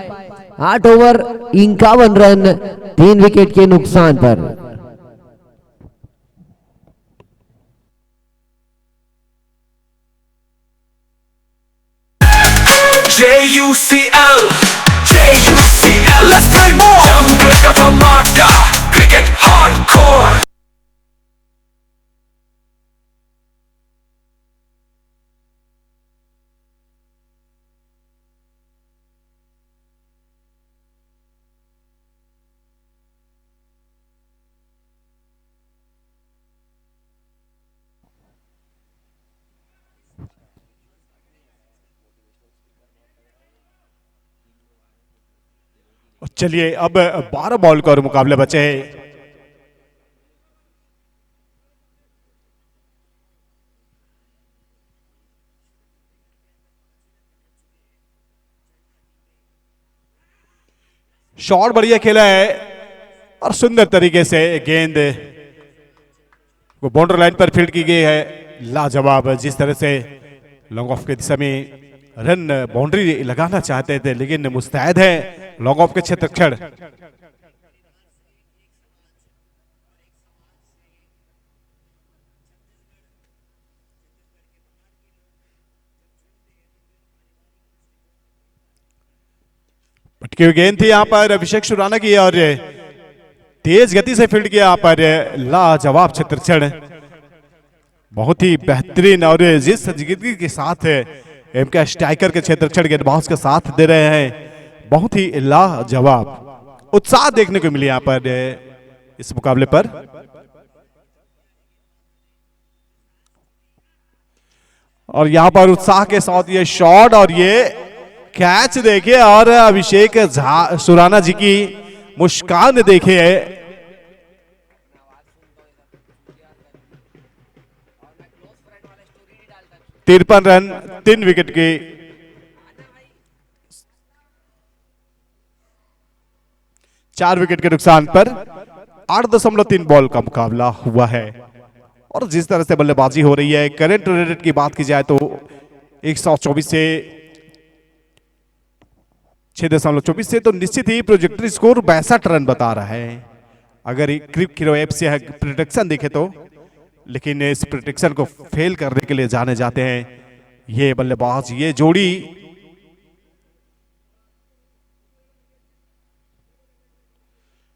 8 ओवर 51 रन 3 विकेट के नुकसान पर। JUCL, JUCL, let's play more. Jungle का धमाका, cricket hardcore. चलिए अब 12 बॉल का और मुकाबले बचे हैं। शॉट बढ़िया खेला है और सुंदर तरीके से गेंद वो बाउंड्री लाइन पर फील्ड की गई है। लाजवाब, जिस तरह से लॉन्ग ऑफ के दिशा में रन बाउंड्री लगाना चाहते थे, लेकिन मुस्तैद है लॉन्ग ऑफ के क्षेत्रक्षण। पटकी हुई गेंद थी यहां पर अभिषेक सुराना की और तेज गति से फील्ड किया यहां पर। लाजवाब क्षेत्रक्षण, बहुत ही बेहतरीन, और जिस संजीदगी के साथ एमके स्ट्राइकर के क्षेत्रक्षण गेंदबाज का साथ दे रहे हैं, बहुत ही लाजवाब उत्साह देखने को मिली यहां पर इस मुकाबले पर। और यहां पर उत्साह के साथ ये शॉट और ये कैच देखिए, और अभिषेक सुराना जी की मुस्कान देखिए। 53 रन 3 विकेट के 4 विकेट के नुकसान पर 8.3 बॉल का मुकाबला हुआ है। और जिस तरह से बल्लेबाजी हो रही है, करंट रेट की बात की जाए तो 124 से 6.24 से तो निश्चित ही प्रोजेक्टर स्कोर 62 रन बता रहा है अगर क्रिक हीरो ऐप से प्रोटेक्शन देखे तो। लेकिन इस प्रोटेक्शन को फेल करने के लिए जाने जाते हैं ये बल्लेबाज, ये जोड़ी।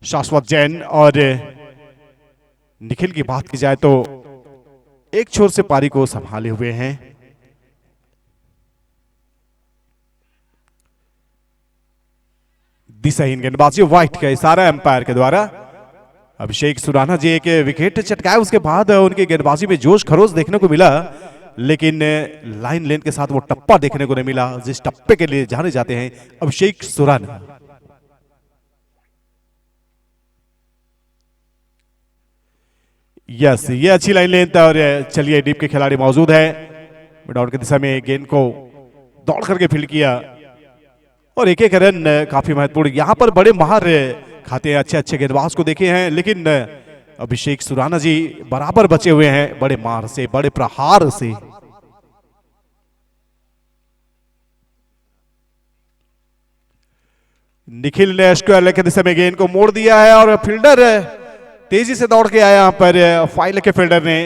शाश्वत जैन और निखिल की बात की जाए तो एक छोर से पारी को संभाले हुए हैं। दिशाहीन गेंदबाजी व्हाइट का इशारा एम्पायर के द्वारा। अभिषेक सुराना जी एक विकेट चटकाए, उसके बाद उनकी गेंदबाजी में जोश खरोश देखने को मिला, लेकिन लाइन लेन के साथ वो टप्पा देखने को नहीं मिला जिस टप्पे के लिए जाने जाते हैं अभिषेक सुराना। यस, ये अच्छी लाइन लेन था। और चलिए डीप के खिलाड़ी मौजूद है, मिड ऑन की दिशा में गेंद को दौड़ करके फील्ड किया और एक एक रन काफी महत्वपूर्ण। यहां पर बड़े मार खाते हैं, अच्छे अच्छे गेंदबाज को देखे हैं, लेकिन अभिषेक सुराना जी बराबर बचे हुए हैं बड़े मार से, बड़े प्रहार से। निखिल ने स्क्वायर लेग की दिशा में गेंद को मोड़ दिया है और फील्डर तेजी से दौड़ के आया यहां पर। फाइल के फील्डर ने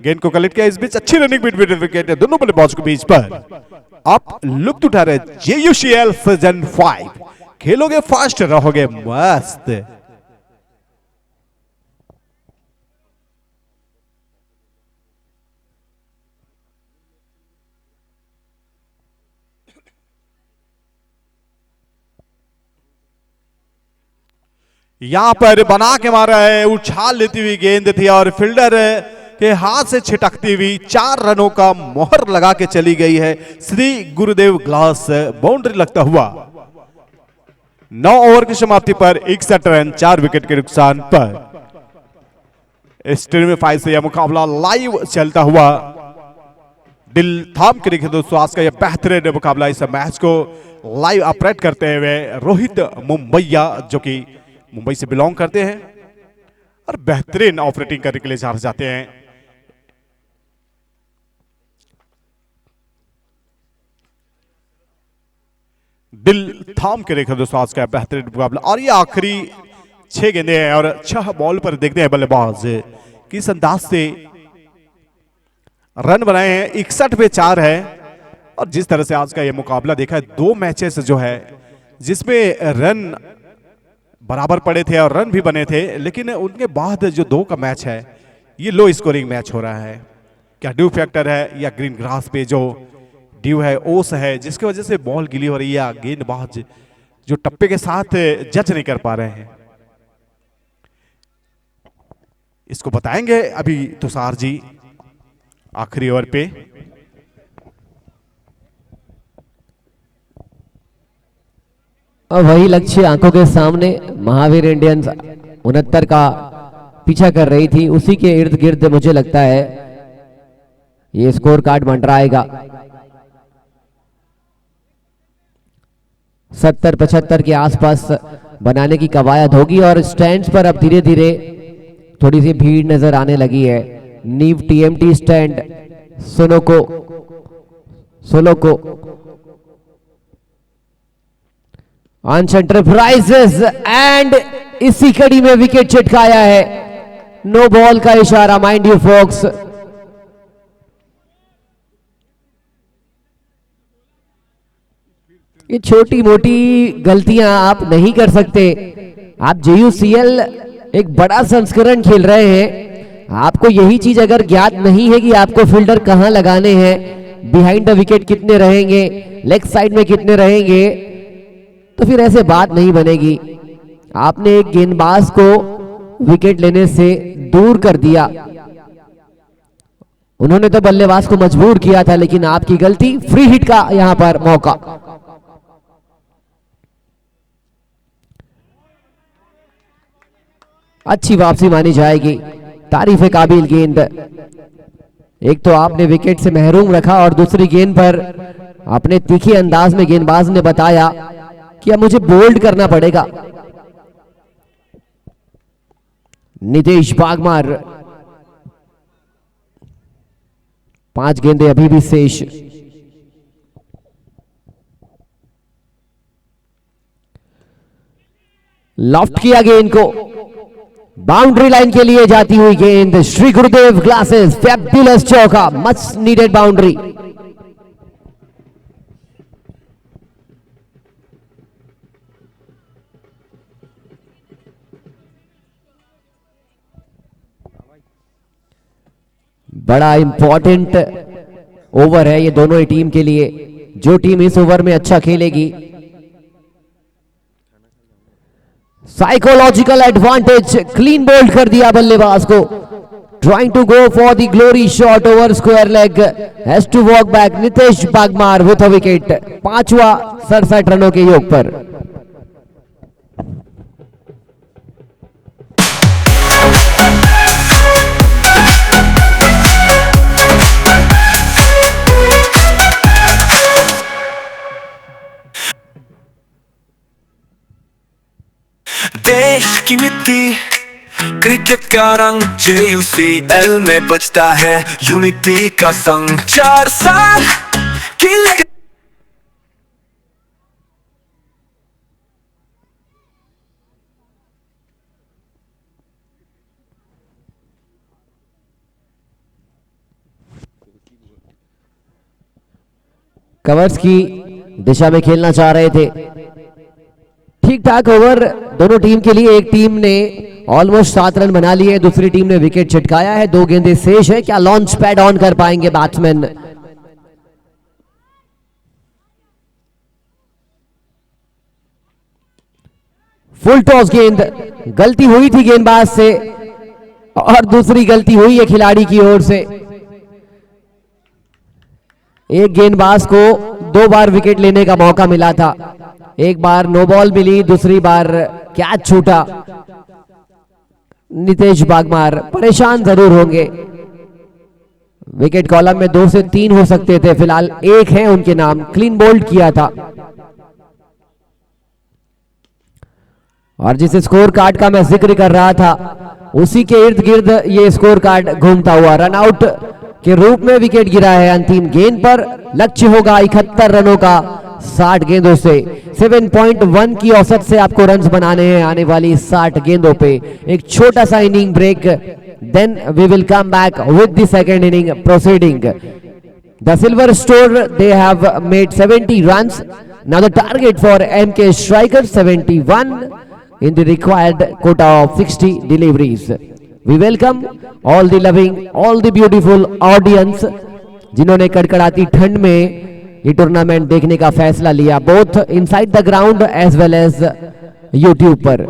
गेंद को कलेक्ट किया। इस बीच अच्छी रनिंग बिटवीन विकेट है दोनों बल्लेबाज के बीच पर। आप लुत्फ उठा रहे JUCL सीजन 5, खेलोगे फास्ट रहोगे मस्त। यहां पर बना के मारा है, उछाल लेती हुई गेंद थी और फील्डर के हाथ से छिटकती हुई 4 रनों का मोहर लगा के चली गई है श्री गुरुदेव ग्लास, बाउंड्री लगता हुआ। 9 ओवर की समाप्ति पर 61 रन 4 विकेट के नुकसान पर। स्टेडियम 5 से यह मुकाबला लाइव चलता हुआ दिल थाम के देखे दोस्तों। आज का यह बेहतरीन मुकाबला, इस मैच को लाइव ऑपरेट करते हुए रोहित मुंबईया, जो कि मुंबई से बिलोंग करते हैं और बेहतरीन ऑपरेटिंग करने के लिए जाते हैं। दिल थाम के देखे दोस्तों आज का बेहतरीन मुकाबला। और ये आखिरी 6 गेंदे हैं और 6 बॉल पर देखते हैं बल्लेबाज किस अंदाज से रन बनाए हैं। 61 पे 4 है। और जिस तरह से आज का ये मुकाबला देखा है, 2 मैचेस जो है जिसमें रन बराबर पड़े थे और रन भी बने थे, लेकिन उनके बाद जो 2 का मैच है ये लो स्कोरिंग मैच हो रहा है। क्या ड्यू फैक्टर है या ग्रीन ग्रास पे जो ड्यू है ओस है, जिसकी वजह से बॉल गिली हो रही है या गेंदबाज जो टप्पे के साथ जज नहीं कर पा रहे हैं, इसको बताएंगे अभी तुषार जी आखिरी ओवर पे। और वही लक्ष्य आंखों के सामने महावीर इंडियंस 69 का पीछा कर रही थी, उसी के इर्द गिर्द मुझे लगता है ये स्कोर कार्ड मंडराएगा। 70-75 के आसपास बनाने की कवायद होगी और स्टैंड्स पर अब धीरे धीरे थोड़ी सी भीड़ नजर आने लगी है। नीव टीएमटी स्टैंड, सोलोको अंश एंटरप्राइजेस एंड इसी कड़ी में विकेट चिटकाया है। नो बॉल का इशारा, माइंड यू फोक्स। ये छोटी मोटी गलतियां आप नहीं कर सकते। आप JUCL एक बड़ा संस्करण खेल रहे हैं, आपको यही चीज अगर ज्ञात नहीं है कि आपको फील्डर कहां लगाने हैं, बिहाइंड द विकेट कितने रहेंगे, लेग साइड में कितने रहेंगे, तो फिर ऐसे बात नहीं बनेगी। आपने एक गेंदबाज को विकेट लेने से दूर कर दिया, उन्होंने तो बल्लेबाज को मजबूर किया था, लेकिन आपकी गलती। फ्री हिट का यहां पर मौका। अच्छी वापसी मानी जाएगी, तारीफ काबिल गेंद। एक तो आपने विकेट से महरूम रखा और दूसरी गेंद पर अपने तीखे अंदाज में गेंदबाज ने बताया कि अब मुझे बोल्ड करना पड़ेगा। नितेश बागमार, 5 गेंदे अभी भी शेष। लॉफ्ट किया गेंद को, बाउंड्री लाइन के लिए जाती हुई गेंद। श्री गुरुदेव ग्लासेस, फैबुलस चौका, मच नीडेड बाउंड्री। बड़ा इंपॉर्टेंट ओवर है ये दोनों ही टीम के लिए। जो टीम इस ओवर में अच्छा खेलेगी, साइकोलॉजिकल एडवांटेज, क्लीन बोल्ड कर दिया बल्लेबाज को। Trying to go for the glory shot over square leg, has to walk back Nitesh Bagmar with a wicket. 5वां 67 रनों के योग पर। देश की मिट्टी, क्रिकेट का रंग, JUCL में बजता है यूनिटी का संग। 4 साल की कवर्स की दिशा में खेलना चाह रहे थे। ठीक ठाक ओवर दोनों टीम के लिए। एक टीम ने ऑलमोस्ट 7 रन बना लिए, दूसरी टीम ने विकेट छिटकाया है। 2 गेंदें शेष है। क्या लॉन्च पैड ऑन कर पाएंगे बैट्समैन? फुल टॉस गेंद, गलती हुई थी गेंदबाज से, और दूसरी गलती हुई है खिलाड़ी की ओर से। एक गेंदबाज को 2 बार विकेट लेने का मौका मिला था, एक बार नो बॉल मिली, दूसरी बार कैच छूटा। नितेश बागमार परेशान जरूर होंगे। विकेट कॉलम में 2 से 3 हो सकते थे, फिलहाल 1 है उनके नाम। क्लीन बोल्ड किया था। और जिस स्कोर कार्ड का मैं जिक्र कर रहा था उसी के इर्द गिर्द ये स्कोर कार्ड घूमता हुआ रन आउट के रूप में विकेट गिरा है अंतिम गेंद पर। लक्ष्य होगा 71 रनों का 60 गेंदों से। 7.1 की औसत से आपको रन्स बनाने हैं आने वाली 60 गेंदों पे। एक छोटा सा inning break, then we will come back with the second inning proceeding. The Silver Store, they have made 70 runs. Now the target for MK Striker 71 in the required quota of 60 deliveries. We welcome all the loving, all the beautiful audience जिन्होंने कड़कड़ाती ठंड में ये टूर्नामेंट देखने का फैसला लिया, both inside the ground as well as YouTube पर।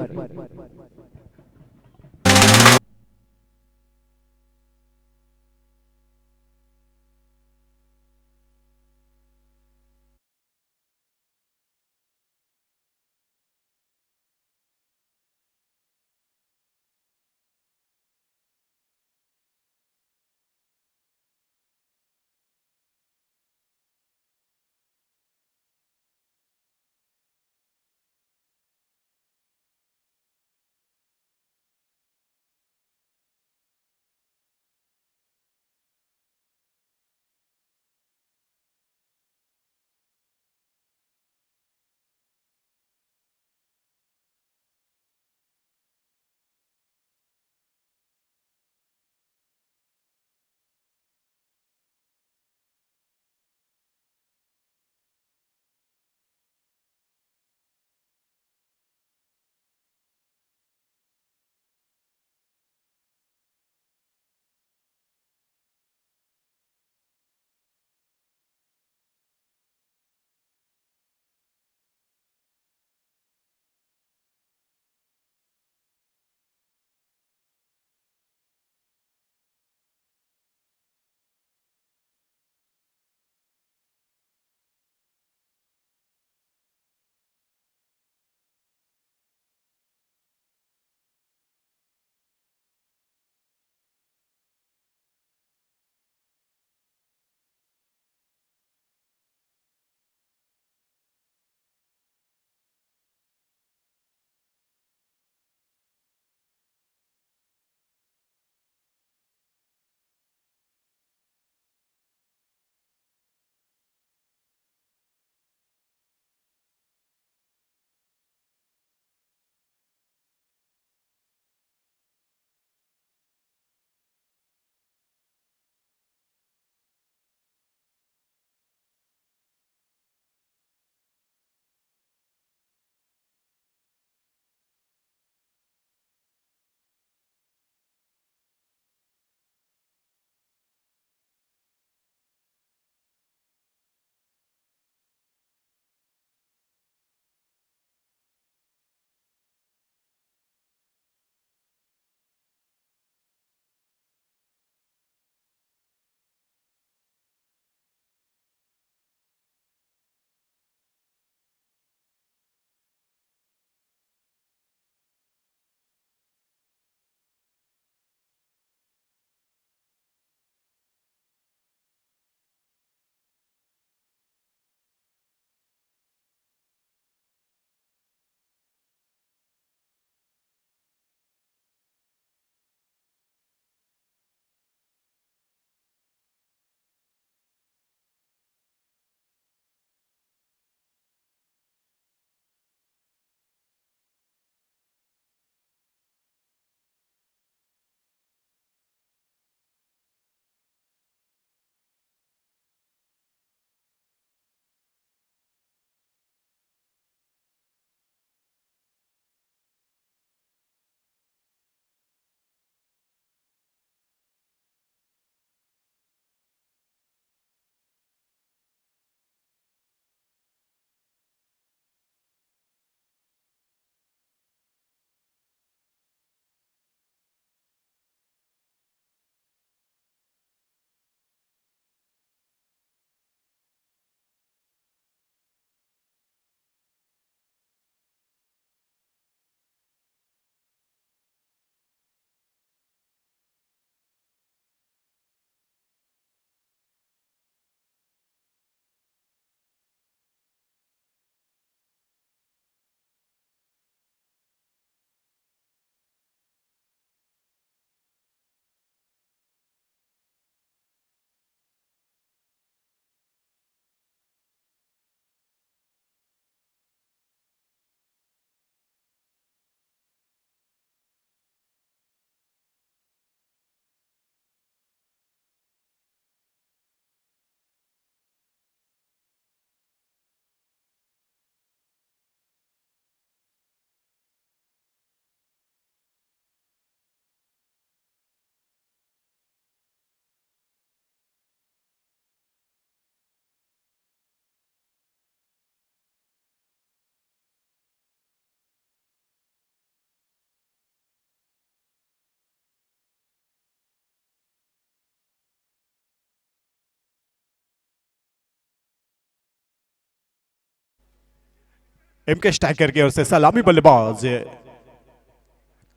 एमके स्ट्राइकर की ओर से सलामी बल्लेबाज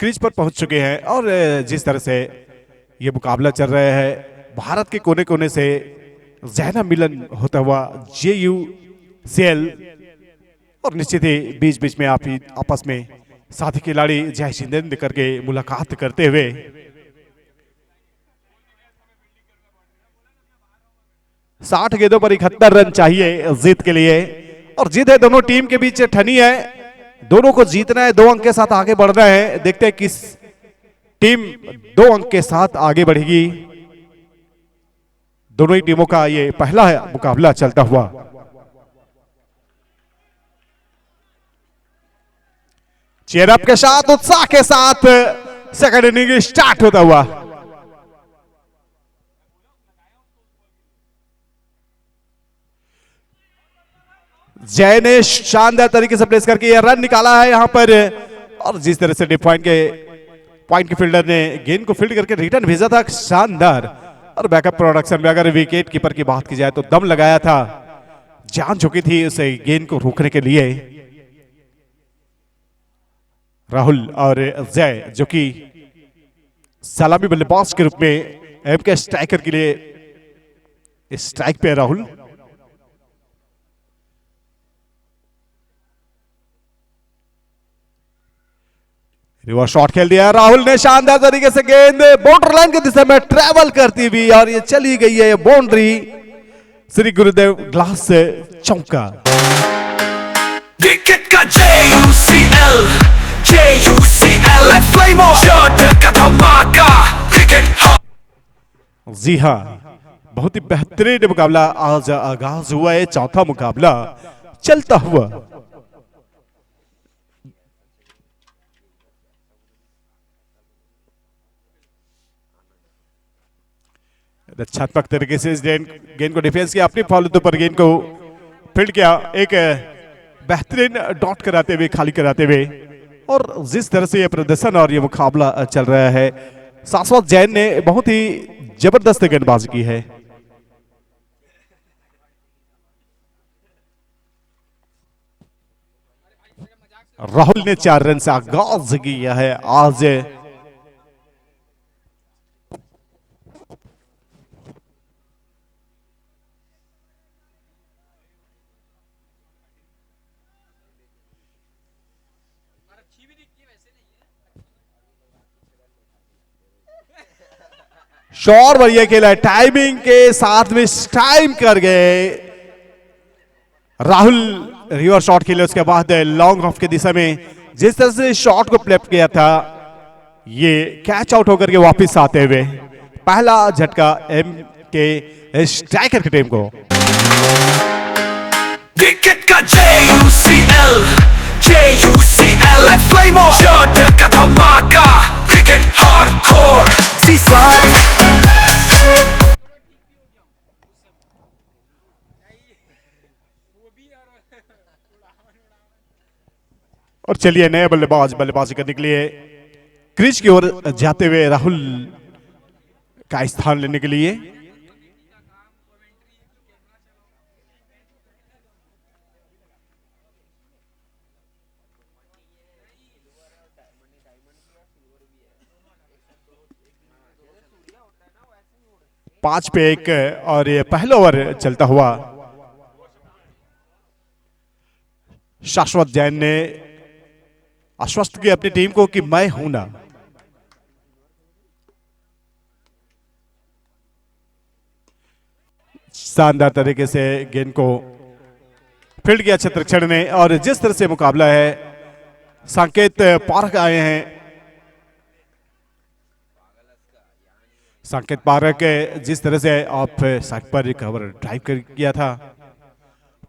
क्रीज पर पहुंच चुके हैं और जिस तरह से ये मुकाबला चल रहा है, भारत के कोने कोने से जहना मिलन होता हुआ JUCL और निश्चित ही बीच बीच में आप ही आपस में साथी खिलाड़ी जय शिंदे करके मुलाकात करते हुए साठ गेंदों पर 71 रन चाहिए जीत के लिए और जीत है दोनों टीम के बीच ठनी है। दोनों को जीतना है, 2 अंक के साथ आगे बढ़ना है। देखते हैं किस टीम 2 अंक के साथ आगे बढ़ेगी। दोनों ही टीमों का ये पहला मुकाबला चलता हुआ। चेयर अप के साथ उत्साह के साथ सेकंड इनिंग स्टार्ट होता हुआ। जय ने शानदार तरीके से प्लेस करके यह रन निकाला है यहां पर और जिस तरह से डिप पॉइंट के फील्डर ने गेंद को फील्ड करके रिटर्न भेजा था, शानदार। और बैकअप प्रोडक्शन में अगर विकेट कीपर की बात की जाए तो दम लगाया था, जान चुकी थी उसे गेंद को रोकने के लिए। राहुल और जय जो कि सलामी बल्लेबाज के रूप में एमके स्ट्राइकर के लिए स्ट्राइक पे राहुल। रिवर्स शॉट खेल दिया राहुल ने शानदार तरीके से, गेंद बाउंड्री लाइन की दिशा में ट्रैवल करती हुई और ये चली गई है बाउंड्री। श्री गुरुदेव ग्लास से चौका। क्रिकेट का JUCL का धमाका क्रिकेट। जी हाँ, बहुत ही बेहतरीन मुकाबला आज आगाज हुआ है, चौथा मुकाबला चलता हुआ। रक्षात्मक तरीके से इस गेंद को डिफेंस किया, अपनी फालतू पर गेंद को फील्ड किया, एक बेहतरीन डॉट कराते हुए, खाली कराते हुए। और जिस तरह से यह प्रदर्शन और यह मुकाबला चल रहा है, शाश्वत जैन ने बहुत ही जबरदस्त गेंदबाजी की है। राहुल ने 4 रन से आगाज किया है आज। शॉट बढ़िया खेला है, टाइमिंग के साथ में टाइम कर गए राहुल। रिवर्स शॉट खेले, उसके बाद लॉन्ग ऑफ की दिशा में जिस तरह से शॉट को प्लेप किया था, ये कैच आउट होकर के वापस आते हुए पहला झटका एम के स्ट्राइकर की टीम को। क्रिकेट का JUCL का धमाका क्रिकेट हार्डकोर C5। और चलिए नए बल्लेबाजी करने के लिए क्रीज की ओर जाते हुए राहुल का स्थान लेने के लिए। पांच पे 1 और ये पहला ओवर चलता हुआ। शाश्वत जैन ने आश्वस्त किया अपनी टीम को कि मैं हूं ना। शानदार तरीके से गेंद को फील्ड किया छत्रक्षण ने। और जिस तरह से मुकाबला है, संकेत पारक आए हैं। संकेत पारक जिस तरह से ऑफ साइड पर कवर ड्राइव किया था,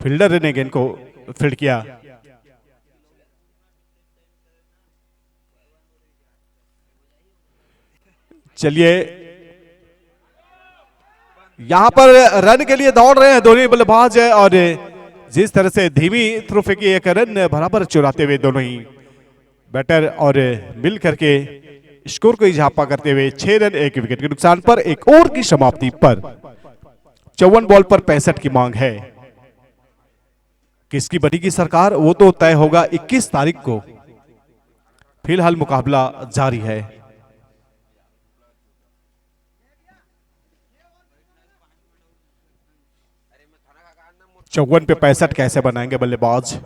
फील्डर ने गेंद को फील्ड किया। चलिए यहां पर रन के लिए दौड़ रहे हैं दोनों बल्लेबाज है। और जिस तरह से धीमी थ्रो फेंकी, 1 रन बराबर चुराते हुए दोनों ही बैटर और मिल करके स्कोर को इजाफा करते हुए 6 रन 1 विकेट के नुकसान पर 1 ओवर की समाप्ति पर 54 बॉल पर 65 की मांग है। किसकी बनेगी सरकार वो तो तय होगा 21 तारीख को। फिलहाल मुकाबला जारी है। चौवन पे 65 कैसे बनाएंगे बल्लेबाज।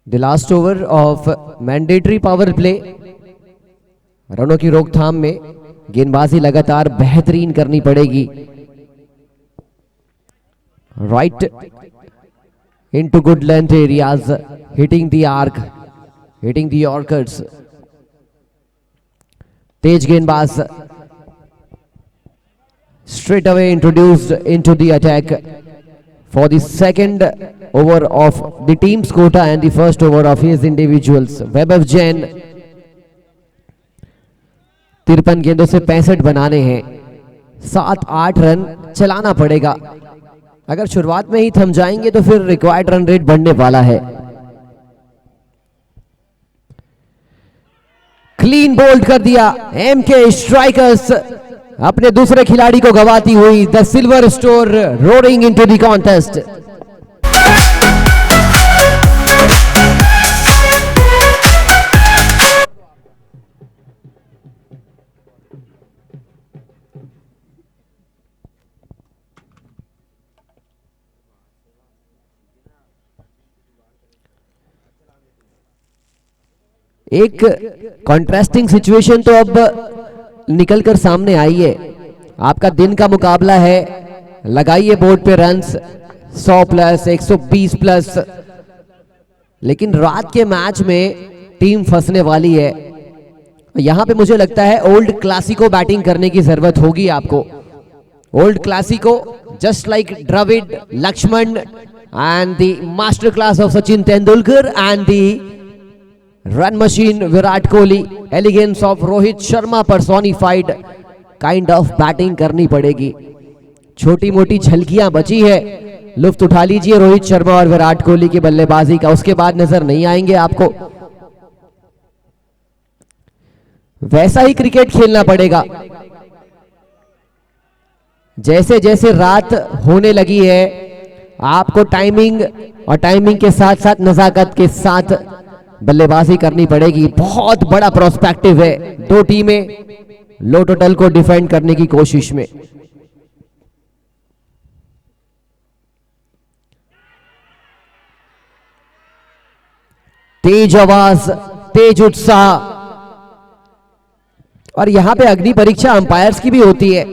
The last over of mandatory power play. रनों की रोकथाम में गेंदबाजी लगातार बेहतरीन करनी पड़ेगी। Right into good length areas, hitting the arc, hitting the yorkers. तेज गेंदबाज straight away introduced into the attack for the second over of the team's quota and the first over of his individuals. वैभव जैन 53 गेंदों से 65 बनाने हैं, 7-8 रन चलाना पड़ेगा। अगर शुरुआत में ही थम जाएंगे तो फिर रिक्वायर्ड रन रेट बढ़ने वाला है। क्लीन बोल्ड कर दिया एमके स्ट्राइकर्स, अपने दूसरे खिलाड़ी को गवाती हुई। The silver store roaring into the contest. एक कॉन्ट्रास्टिंग सिचुएशन तो अब निकलकर सामने आई है। आपका दिन का मुकाबला है, लगाइए बोर्ड पे रन्स 100 प्लस 120 प्लस, लेकिन रात के मैच में टीम फंसने वाली है। यहां पे मुझे लगता है ओल्ड क्लासिको बैटिंग करने की जरूरत होगी आपको। Old classico just like Dravid, Laxman and the master class of Sachin Tendulkar and the run machine Virat Kohli, elegance of Rohit Sharma personified kind of batting करनी पड़ेगी। छोटी मोटी झलकियां बची है, लुफ्त उठा लीजिए रोहित शर्मा और विराट कोहली की बल्लेबाजी का, उसके बाद नजर नहीं आएंगे आपको। वैसा ही क्रिकेट खेलना पड़ेगा जैसे जैसे रात होने लगी है। आपको टाइमिंग और टाइमिंग के साथ साथ नजाकत के साथ बल्लेबाजी करनी पड़ेगी। बहुत बड़ा प्रोस्पेक्टिव है, दो टीमें लो टोटल को डिफेंड करने की कोशिश में। तेज आवाज, तेज उत्साह, और यहां पे अग्नि परीक्षा अंपायर्स की भी होती है।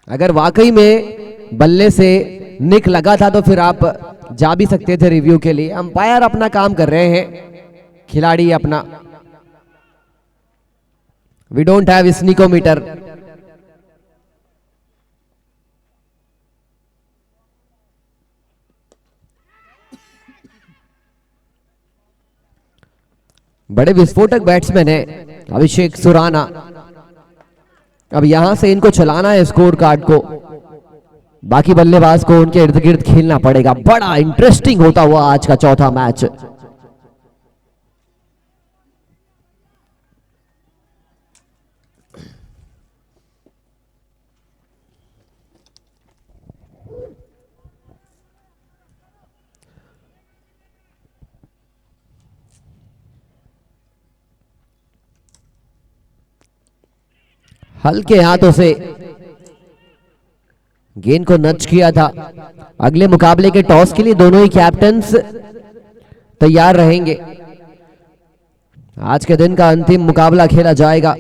अगर वाकई में बल्ले से निक लगा था तो फिर आप जा भी सकते थे रिव्यू के लिए। अंपायर अपना काम कर रहे हैं, खिलाड़ी अपना। We don't have snickometer. बड़े विस्फोटक बैट्समैन है अभिषेक सुराना। अब यहां से इनको चलाना है स्कोर कार्ड को, बाकी बल्लेबाज को उनके इर्द गिर्द खेलना पड़ेगा। बड़ा इंटरेस्टिंग होता हुआ आज का चौथा मैच। हल्के हाथों से गेंद को नच किया था। अगले मुकाबले के टॉस के लिए दोनों ही कैप्टन्स तैयार रहेंगे। आज के दिन का अंतिम मुकाबला खेला जाएगा।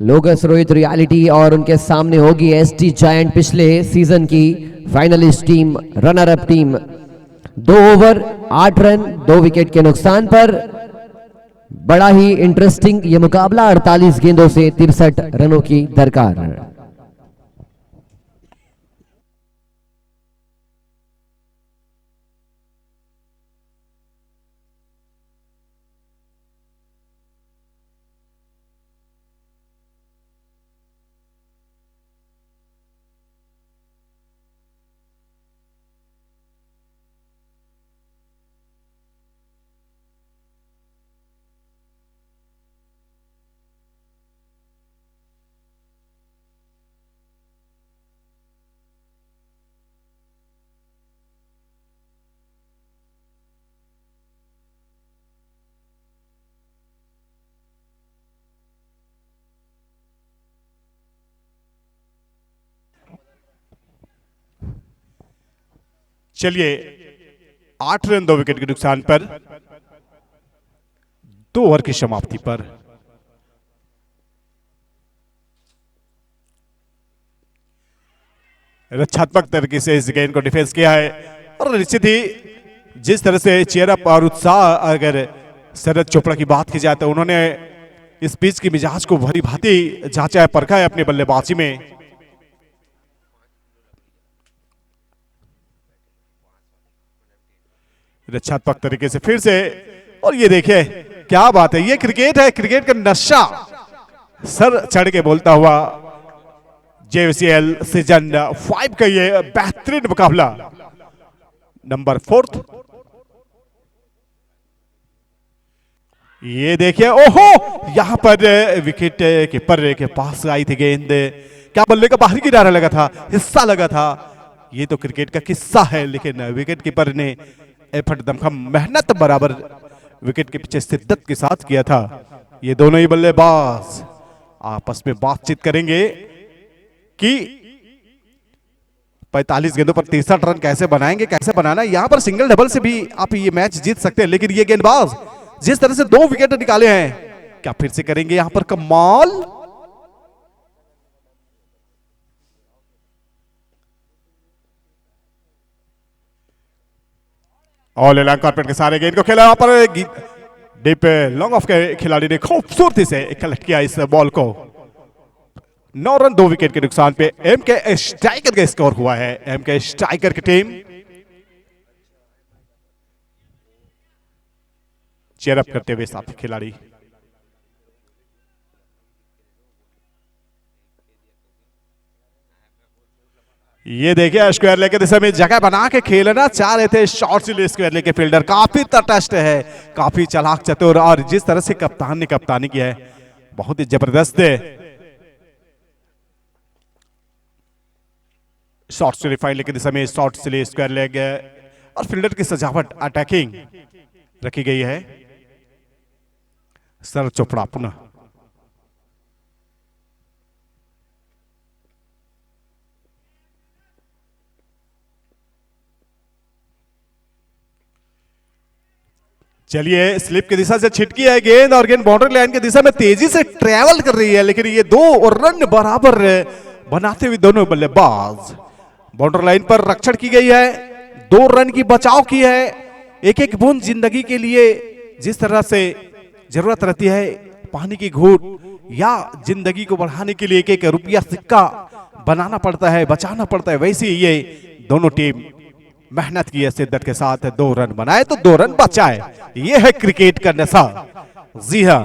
लोगस रोहित रियलिटी और उनके सामने होगी एसटी जायंट, पिछले सीजन की finalist team, runner up team. 2 over 8 run 2 wicket के नुकसान पर बड़ा ही इंटरेस्टिंग ये मुकाबला। 48 गेंदों से 63 रनों की दरकार। चलिए 8 रन 2 विकेट के नुकसान पर 2 ओवर की समाप्ति पर रक्षात्मक तरीके से इस गेंद को डिफेंस किया है और निश्चित ही जिस तरह से चेयरअप और उत्साह अगर शरद चोपड़ा की बात की जाए तो उन्होंने इस पिच की मिजाज को भली भांति जांचा है, परखा है अपनी बल्लेबाजी में। रक्षात्मक तरीके से फिर से, और ये देखिए क्या बात है, ये क्रिकेट है, क्रिकेट का नशा सर चढ़ के बोलता हुआ JUCL सीजन 5 का ये बेहतरीन मुकाबला नंबर 4। ये देखिए, ओहो, यहां पर विकेट कीपर के पास आई थी गेंद, क्या बल्ले का बाहरी किनारा लगा था, हिस्सा लगा था। ये तो क्रिकेट का किस्सा है, लेकिन विकेट कीपर ने एफर्ट दमखम मेहनत बराबर विकेट के पीछे शिद्दत के साथ किया था। ये दोनों ही बल्लेबाज आपस में बातचीत करेंगे कि 45 गेंदों पर 63 रन कैसे बनाएंगे, कैसे बनाना। यहां पर सिंगल डबल से भी आप ये मैच जीत सकते हैं, लेकिन ये गेंदबाज जिस तरह से 2 विकेट निकाले हैं, क्या फिर से करेंगे यहां पर कमाल। ऑल एलान कारपेट के सारे गेंद को खेला, यहां पर डीप लॉन्ग ऑफ के खिलाड़ी ने खूबसूरती से कलेक्ट किया इस बॉल को। 9 रन 2 विकेट के नुकसान पे MK स्ट्राइकर का स्कोर हुआ है। MK स्ट्राइकर की टीम चेयरअप करते हुए साथी खिलाड़ी। ये देखिए स्क्वायर लेग के दिशा में जगह बना के खेलना चाह रहे थे शॉर्ट से स्क्वायर लेग के फील्डर, काफी तटस्थ है, काफी चालाक चतुर, और जिस तरह से कप्तान ने कप्तानी की है बहुत ही जबरदस्त है। शॉर्ट से रिफाइन लेग के दिशा में शॉर्ट से स्क्वायर लेग और फील्डर की सजावट अटैकिंग रखी गई है। शरद चोपड़ा पुनः चलिए, स्लिप की दिशा से छिटकी है गेंद और गेंद बाउंड्री लाइन की दिशा में तेजी से ट्रेवल कर रही है, लेकिन ये 2 रन बराबर बनाते हुए दोनों बल्लेबाज बाउंड्री लाइन पर रक्षण की गई है, 2 रन की बचाव की है। एक एक बूंद जिंदगी के लिए जिस तरह से जरूरत रहती है, पानी की घूंट या जिंदगी को बढ़ाने के लिए एक एक रुपया सिक्का बनाना पड़ता है, बचाना पड़ता है, वैसे ही ये दोनों टीम मेहनत की है, शिद्दत के साथ 2 रन बनाए तो 2 रन बचाए। ये है क्रिकेट का नशा। जी हां,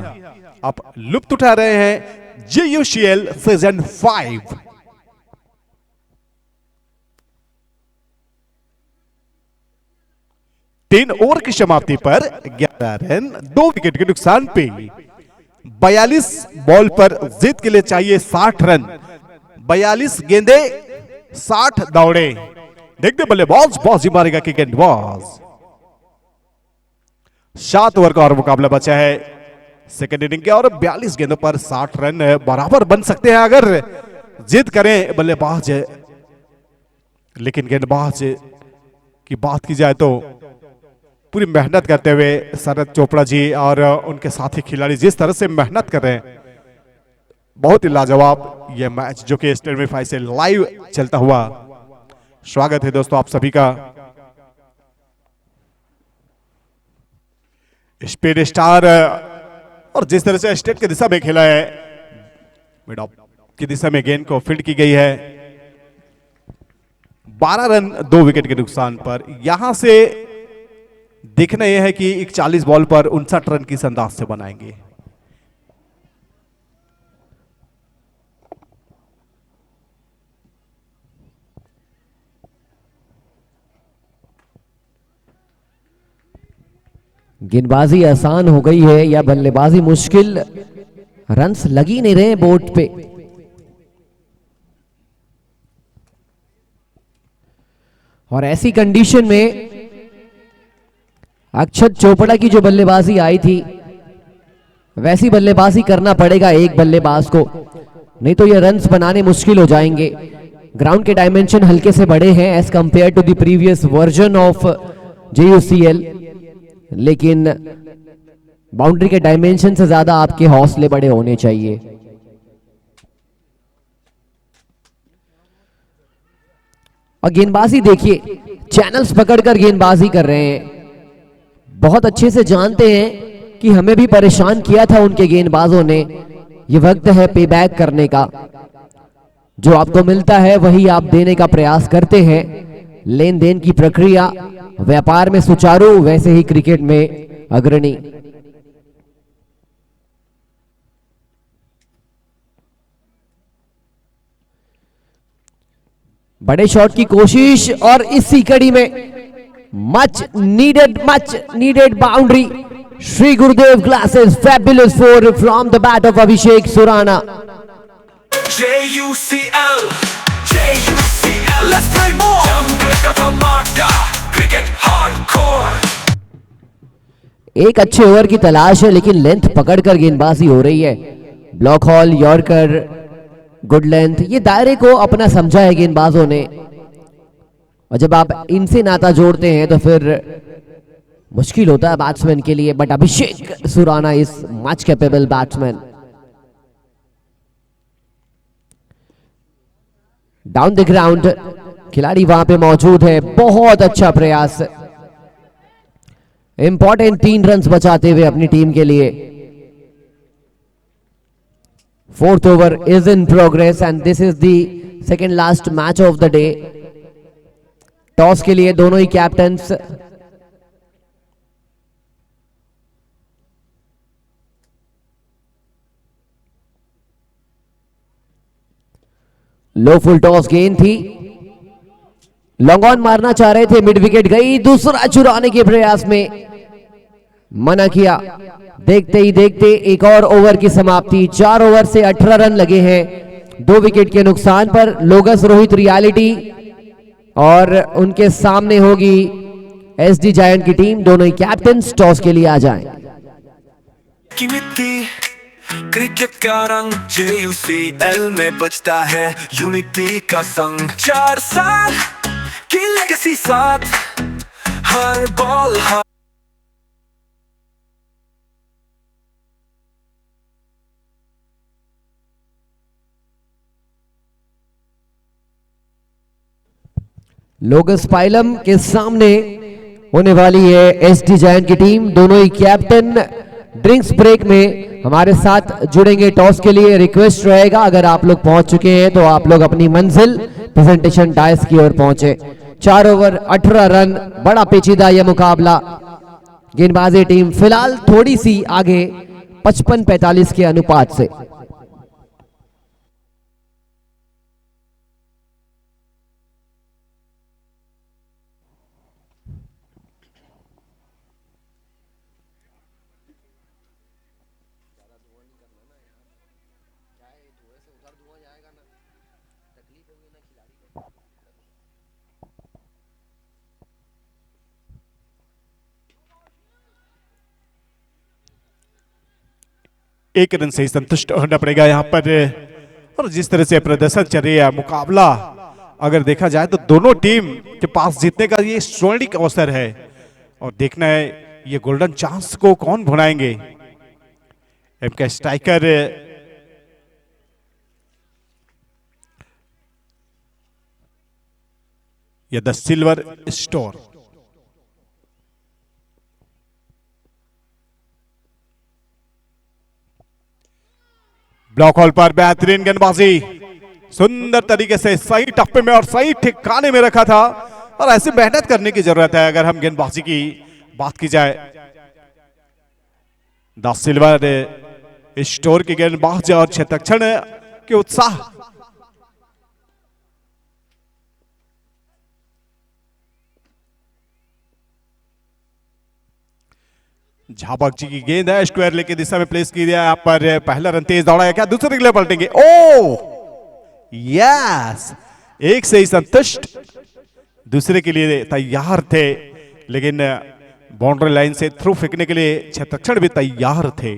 आप लुत्फ उठा रहे हैं JUCL सीजन 5। तीन ओवर की समाप्ति पर 11 रन 2 विकेट के नुकसान पे 42 बॉल पर जीत के लिए चाहिए 60 रन, 42 गेंदे 60 दौड़े। देखते बल्लेबाज बाजी मारेगा कि गेंदबाज। 7 ओवर का और मुकाबला बचा है सेकेंड इनिंग के, और 42 गेंदों पर 60 रन बराबर बन सकते हैं अगर जीत करें बल्लेबाज। लेकिन गेंदबाज की बात की जाए तो पूरी मेहनत करते हुए शरद चोपड़ा जी और उनके साथी खिलाड़ी जिस तरह से मेहनत कर रहे हैं, बहुत ही लाजवाब ये मैच जो कि स्टेट में 5 से लाइव चलता हुआ। स्वागत है दोस्तों आप सभी का। स्पीड स्टार और जिस तरह से स्टेट की दिशा में खेला है, मिड ऑफ की दिशा में गेंद को फील्ड की गई है। 12 रन 2 विकेट के नुकसान पर यहां से देखना यह है कि 41 बॉल पर 59 रन किस अंदाज से बनाएंगे। गेंदबाजी आसान हो गई है या बल्लेबाजी मुश्किल, रन्स लग ही नहीं रहे बोर्ड पे। और ऐसी कंडीशन में अक्षत चोपड़ा की जो बल्लेबाजी आई थी वैसी बल्लेबाजी करना पड़ेगा एक बल्लेबाज को, नहीं तो ये रन्स बनाने मुश्किल हो जाएंगे। ग्राउंड के डायमेंशन हल्के से बड़े हैं as compared to the previous version of JUCL, लेकिन बाउंड्री के डायमेंशन से ज्यादा आपके हौसले बड़े होने चाहिए। और गेंदबाजी देखिए, चैनल्स पकड़कर गेंदबाजी कर रहे हैं, बहुत अच्छे से जानते हैं कि हमें भी परेशान किया था उनके गेंदबाजों ने। ये वक्त है पे बैक करने का, जो आपको मिलता है वही आप देने का प्रयास करते हैं। लेन देन की प्रक्रिया व्यापार में सुचारू, वैसे ही क्रिकेट में अग्रणी। बड़े शॉट की कोशिश और इसी कड़ी में much needed boundary. Shri Gurudev glasses fabulous four from the bat of Abhishek Surana. JUCL, let's play more. Cricket hardcore. एक अच्छे ओवर की तलाश है, लेकिन लेंथ पकड़कर गेंदबाजी हो रही है। Block hall, yorker, good length, ये दायरे को अपना समझा है गेंदबाजों ने। और जब आप इनसे नाता जोड़ते हैं तो फिर मुश्किल होता है बैट्समैन के लिए। But Abhishek Surana is much capable batsman. Down the ground खिलाड़ी वहां पे मौजूद है, बहुत अच्छा प्रयास, इंपॉर्टेंट 3 रन्स बचाते हुए अपनी टीम के लिए। 4th over is in progress and this is the second last match of the day. Toss के लिए दोनों ही कैप्टन्स लो फुल टॉस गेंद थी, लॉन्ग ऑन मारना चाह रहे थे, मिड विकेट गई, दूसरा चुराने के प्रयास में मना किया। देखते ही देखते एक और ओवर की समाप्ति। 4 ओवर से 18 रन लगे हैं 2 विकेट के नुकसान पर। लोगस रोहित रियलिटी और उनके सामने होगी SD जायंट की टीम। दोनों ही कैप्टन टॉस के लिए आ जाएं। की मिट्टी क्रिकेट का रंग JUCL में बजता है यूनिटी का संग। 4 साल की लेगेसी साथ हर बॉल हर लोगस पाइलम के सामने होने वाली है SD जायंट की टीम। दोनों ही कैप्टन ड्रिंक्स ब्रेक में हमारे साथ जुड़ेंगे। टॉस के लिए रिक्वेस्ट रहेगा, अगर आप लोग पहुंच चुके हैं तो आप लोग अपनी मंजिल प्रेजेंटेशन डायस की ओर पहुंचे। 4 ओवर 18 रन, बड़ा पेचीदा यह मुकाबला। गेंदबाजी टीम फिलहाल थोड़ी सी आगे 55-45 के अनुपात से। एक रन से ही संतुष्ट होना पड़ेगा यहाँ पर। और जिस तरह से प्रदर्शन चल रही है, मुकाबला अगर देखा जाए तो दोनों टीम के पास जीतने का ये स्वर्णिक अवसर है। और देखना है ये गोल्डन चांस को कौन भुनाएंगे। इनका स्ट्राइकर या the silver store. Block hall पर बेहतरीन गेंदबाजी, सुंदर तरीके से सही टप्पे में और सही ठिकाने में रखा था। और ऐसे मेहनत करने की जरूरत है अगर हम गेंदबाजी की बात की जाए। द सिल्वर स्टोर की गेंदबाज और क्षेत्रक्षण के उत्साह। झाबक जी की गेंद है, स्क्वायर लेके दिशा में प्लेस की दिया। यहाँ पर पहला रन तेज दौड़ा है, क्या दूसरे के लिए पलटेंगे? ओ यस, एक से ही संतुष्ट, दूसरे के लिए तैयार थे, लेकिन बाउंड्री लाइन से थ्रू फेंकने के लिए क्षेत्रक्षण भी तैयार थे।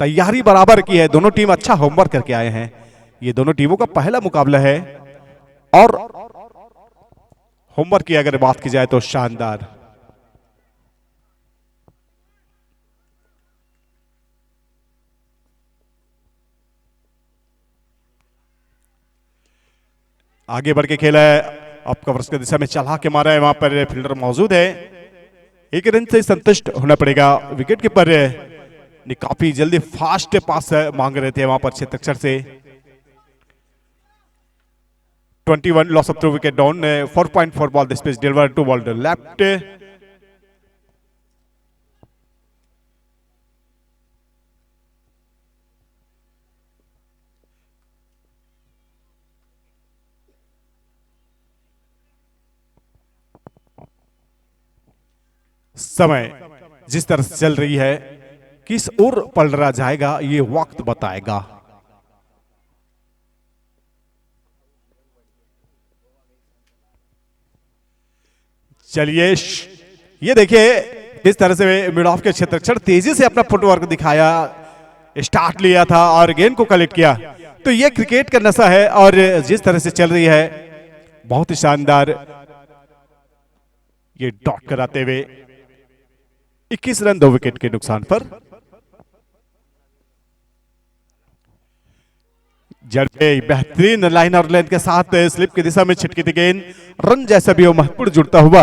तैयारी बराबर की है, दोनों टीम अच्छा होमवर्क करके आए हैं। ये दोनों टीमों का पहला मुकाबला है और होमवर्क की अगर बात की जाए तो शानदार। आगे बढ़ के खेला है, अब कवर्स की दिशा में चला के मारा है, वहां पर फील्डर मौजूद है, एक रन से संतुष्ट होना पड़ेगा। विकेट कीपर ने काफी जल्दी फास्ट पास मांग रहे थे वहां पर क्षेत्रक्षर से। 21 loss of 2 wicket down, 4.4 ball this pitch delivered to ball to left. समय जिस तरह से चल रही है, किस ओर पलटा जाएगा ये वक्त बताएगा। चलिए ये देखिए किस तरह से मिड ऑफ के क्षेत्रक्षण तेजी से अपना फुटवर्क दिखाया, स्टार्ट लिया था और गेंद को कलेक्ट किया। तो ये क्रिकेट का नशा है और जिस तरह से चल रही है बहुत ही शानदार। ये डॉट कराते हुए 21 रन 2 विकेट के नुकसान पर। जड़े बेहतरीन लाइन और लेंथ के साथ स्लिप की दिशा में छिटकी थी गेंद, रन जैसा भी हो महत्वपूर्ण जुड़ता हुआ।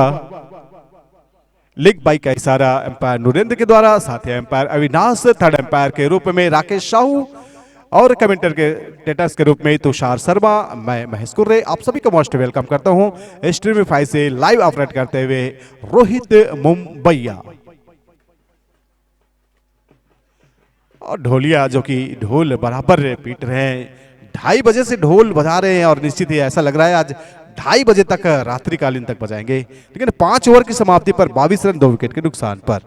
लेग बाई का इशारा एम्पायर नरेंद्र के द्वारा, साथ ही एम्पायर अविनाश, थर्ड एम्पायर के रूप में राकेश साहू और कमेंटर के स्टेटस के रूप में तुषार शर्मा। मैं महेश कुर्रे आप सभी को मोस्ट वेलकम करता हूं स्ट्रीमिफाई से लाइव ऑपरेट करते हुए रोहित मुंबईया और ढोलिया जो कि ढोल बराबर पीट रहे हैं। 2:30 बजे से ढोल बजा रहे हैं और निश्चित ही ऐसा लग रहा है आज 2:30 बजे तक रात्रिकालीन तक बजाएंगे। लेकिन 5 ओवर की समाप्ति पर 22 रन 2 विकेट के नुकसान पर।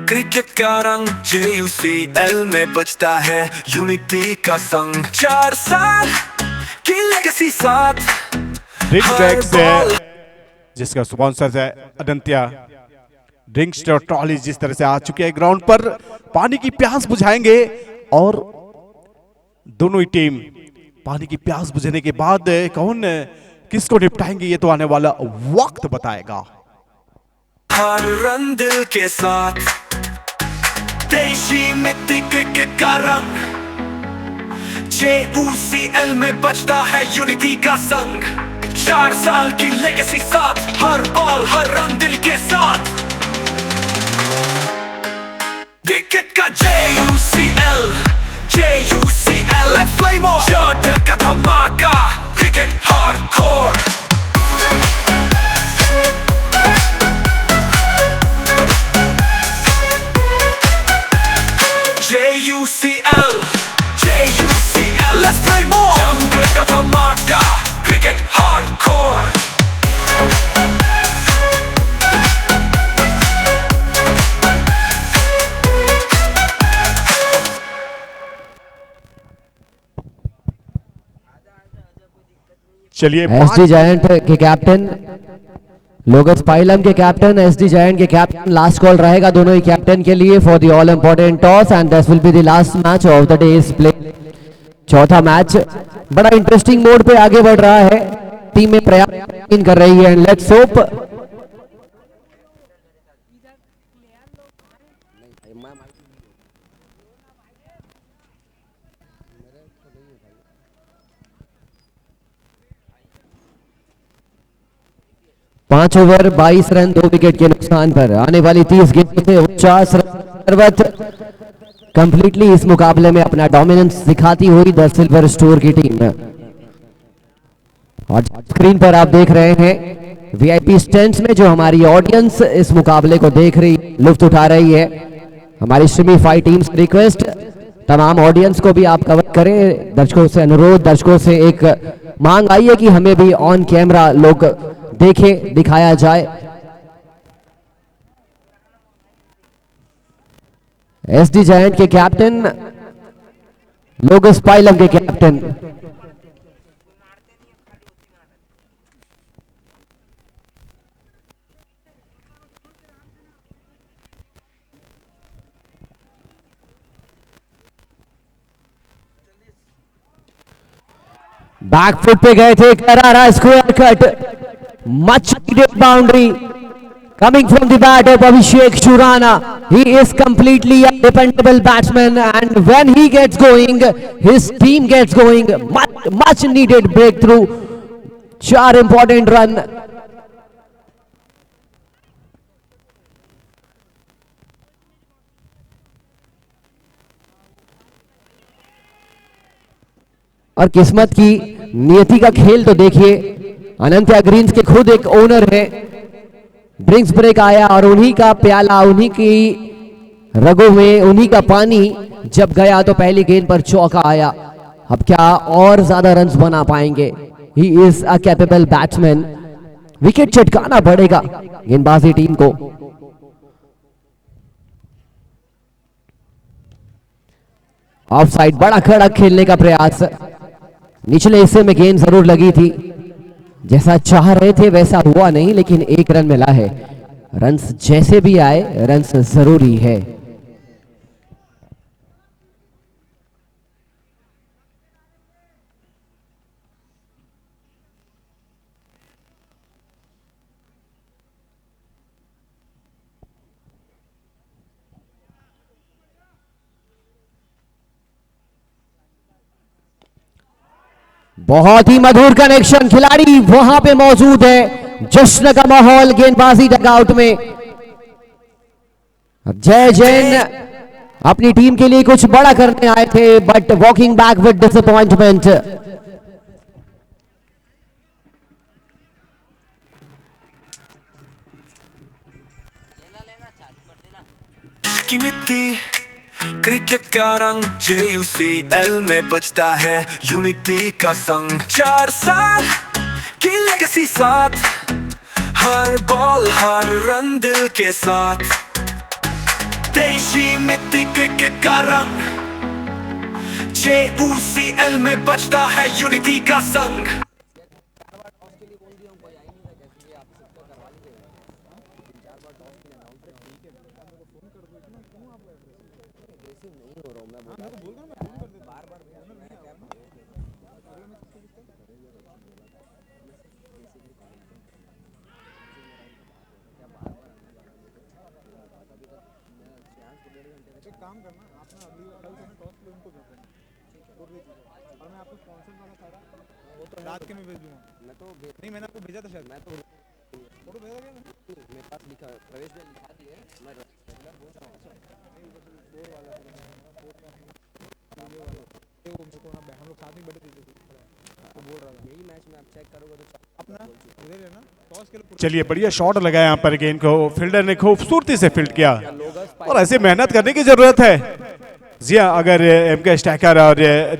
क्रिकेट का रंग JUCL में बजता है यूनिटी का संग। 4 साल की लेगेसी साथ ड्रिंक ट्रैक्स है जिसका स्पॉन्सर है अदंत्या ड्रिंक्स और ट्रॉली जिस तरह से आ चुके हैं ग्राउंड पर, पानी की प्यास बुझाएंगे और दोनों ही टीम पानी की प्यास बुझाने के बाद कौन किसको निपटाएंगे ये तो आने वाला वक्त बताएगा। हर रन दिल के साथ देशी मिट्टी क्रिकेट का रंग। JUCL में बजता है यूनिटी का संग। 4 साल की लेगेसी साथ, हर बॉल हर रन दिल के साथ। क्रिकेट का JUCL फ्लेम ऑफ का धमाका, cricket hardcore. JUCL let's play more। जंग का धमाका, क्रिकेट हार्डकोर। चलिए एसडी जायंट के कैप्टन लोगस पाइलम के कैप्टन, एसडी जायंट के कैप्टन, लास्ट कॉल रहेगा दोनों ही कैप्टन के लिए for the all important toss and this will be the last match of the day is play. चौथा मैच बड़ा इंटरेस्टिंग मोड पे आगे बढ़ रहा है, टीमें प्रयास कर रही है एंड लेट्स होप पांच ओवर 22 रन 2 विकेट के नुकसान पर आने वाली 30 गेंदों से 49 रन कंप्लीटली इस मुकाबले में अपना डोमिनेंस दिखाती हुई द सिल्वर स्टोर की टीम। और स्क्रीन पर आप देख रहे हैं वीआईपी स्टैंड्स में जो हमारी ऑडियंस इस मुकाबले को देख रही, लुत्फ उठा रही है। हमारी स्ट्रीमिफाई टीम से रिक्वेस्ट तमाम ऑडियंस को भी आप कवर करें। दर्शकों से अनुरोध, दर्शकों से एक मांग आई है कि हमें भी ऑन कैमरा लोग देखे, दिखाया जाए। एसडी जायंट के कैप्टन लोगस पाइलम के कैप्टन बैक फुट पे गए थे, करारा square cut, much needed boundary coming from the bat of Abhishek Shurana. He is completely a dependable batsman, and when he gets going, his team gets going. Much needed breakthrough. 4 important run. और किस्मत की नियति का खेल तो देखिए, अनंत्या ग्रीन्स के खुद एक ओनर है। ड्रिंक्स ब्रेक आया और उन्हीं का प्याला, उन्हीं की रगों में उन्हीं का पानी जब गया तो पहली गेंद पर चौका आया। अब क्या और ज्यादा रन्स बना पाएंगे? He is a capable batsman. Wicket चटकाना पड़ेगा गेंदबाजी टीम को। ऑफ साइड, बड़ा कड़क खेलने का प्रयास। निचले हिस्से में गेंद जरूर लगी थी, जैसा चाह रहे थे वैसा हुआ नहीं, लेकिन 1 रन मिला है। रन्स जैसे भी आए, रन्स जरूरी है। बहुत ही मधुर कनेक्शन, खिलाड़ी वहां पे मौजूद है, जश्न का माहौल गेंदबाजी डगआउट में। जय जैन अपनी टीम के लिए कुछ बड़ा करने आए थे, but walking back with disappointment. की मिट्टी क्रिकेट का रंग JUCL में बजता है यूनिटी का संग। 4 साल की लेगेसी साथ, हर बॉल हर रन दिल के साथ। देशी मिट्टी क्रिकेट का रंग, JUCL में बजता है यूनिटी का संग। रात के में भेज दूंगा। मैं तो नहीं, मैंने आपको भेजा था शायद। मैं तो फोटो भेजा क्या? मेरे पास लिखा प्रवेश में लिखा दिए। मैं रेगुलर बोल रहा हूं बोर वाला वो हमको ना, हम लोग साथ में बैठे थे तो बोल रहा था यही मैच में आप चेक करोगे तो अपना इधर है ना टॉस के लिए। चलिए, बढ़िया शॉट लगाया यहाँ पर, गेंद को फील्डर ने खूबसूरती से फील्ड किया और ऐसे मेहनत करने की जरूरत है। जी हाँ, अगर MK स्टैकर और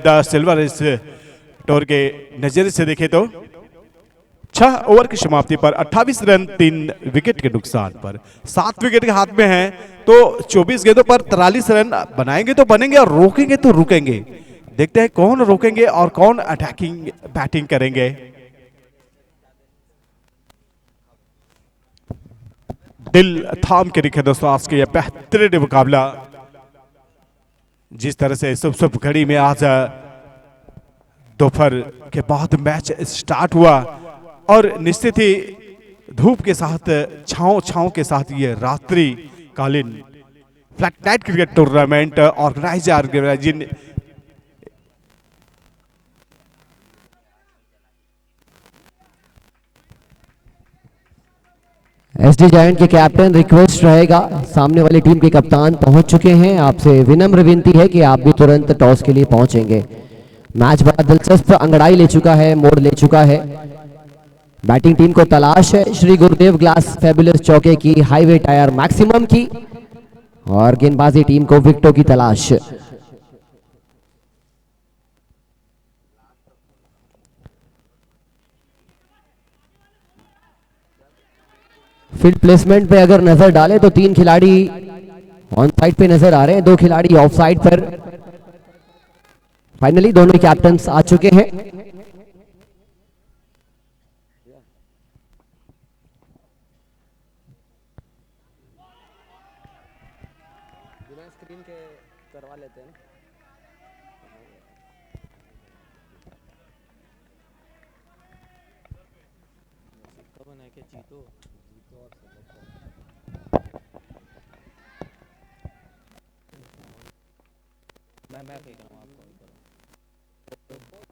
द सिल्वर इस टूर के नजरिए से देखें तो 6 ओवर की समाप्ति पर 28 रन 3 विकेट के नुकसान पर 7 विकेट के हाथ में हैं, तो 24 गेंदों पर 43 रन बनाएंगे तो बनेंगे और रोकेंगे तो रुकेंगे। देखते हैं कौन रोकेंगे और कौन अटैकिंग बैटिंग करेंगे। दिल थाम के रखे दोस्तों आज के ये बेहतरीन मुकाबला। जिस तरह से सुबह घड़ी में आज दोपहर के बाद मैच स्टार्ट हुआ और निश्चित ही धूप के साथ छांव के साथ ये रात्रि कालीन flat night cricket tournament organising SD giant के कैप्टन, रिक्वेस्ट रहेगा, सामने वाली टीम के कप्तान पहुंच चुके हैं, आपसे विनम्र विनती है कि आप भी तुरंत टॉस के लिए पहुंचेंगे। मैच बड़ा दिलचस्प अंगड़ाई ले चुका है, मोड़ ले चुका है। बैटिंग टीम को तलाश है श्री गुरुदेव ग्लास फैबुलस चौके की, हाईवे टायर मैक्सिमम की, और गेंदबाजी टीम को विकेटों की तलाश। फील्ड प्लेसमेंट पे अगर नजर डालें तो 3 खिलाड़ी ऑन साइड पे नजर आ रहे हैं, 2 खिलाड़ी ऑफ साइड पर। फाइनली दोनों कैप्टन्स आ चुके हैं। बिना स्क्रीन के करवा लेते हैं। मैं फेंक रहा हूँ आपको।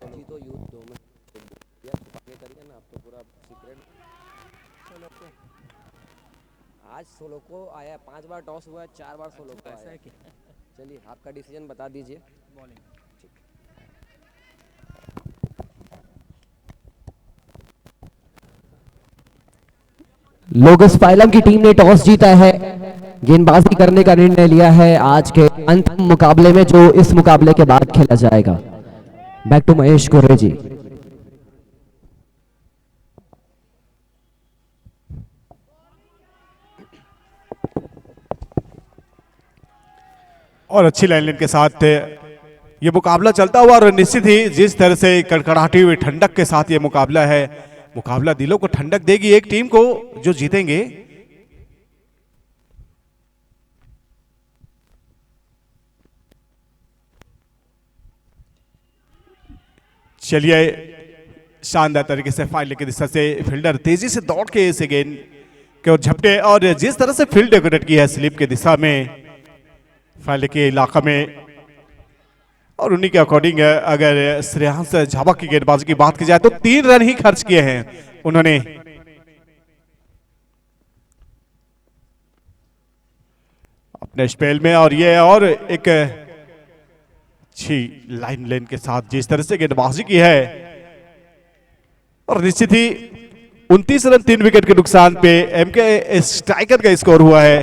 जीतो यूथ दो में यार छुपाने करिए ना, आप तो पूरा सीक्रेट। आज सोलो को आया, 5 बार टॉस हुआ है, 4 बार सोलो को आया है। चलिए आपका डिसीजन बता दीजिए। बॉलिंग। लोगस फाइलम की टीम ने टॉस जीता है, गेंदबाजी करने का निर्णय लिया है आज के अंतिम मुकाबले में जो इस मुकाबले के बाद खेला जाएगा। बैक टू महेश कुर्रे जी। और अच्छी लाइन के साथ ये मुकाबला चलता हुआ और निश्चित ही जिस तरह से कड़कड़ाती हुई ठंडक के साथ ये मुकाबला है, मुकाबला दिलों को ठंडक देगी एक टीम को जो जीतेंगे। चलिए शानदार तरीके से फाइल की दिशा से फील्डर तेजी से दौड़ के इस गेंद के और झपटे और जिस तरह से फील्ड डेकोरेट की है स्लिप के दिशा में फाइल के इलाका में, और उन्हीं के अकॉर्डिंग अगर श्रेयांश झाबक की गेंदबाजी की बात की जाए तो 3 रन ही खर्च किए हैं उन्होंने। अपने स्पेल में और ये और एक अच्छी लाइन लेन के साथ जिस तरह से गेंदबाजी की है, और निश्चित ही 29 रन 3 विकेट के नुकसान पे एमके स्ट्राइकर का स्कोर हुआ है।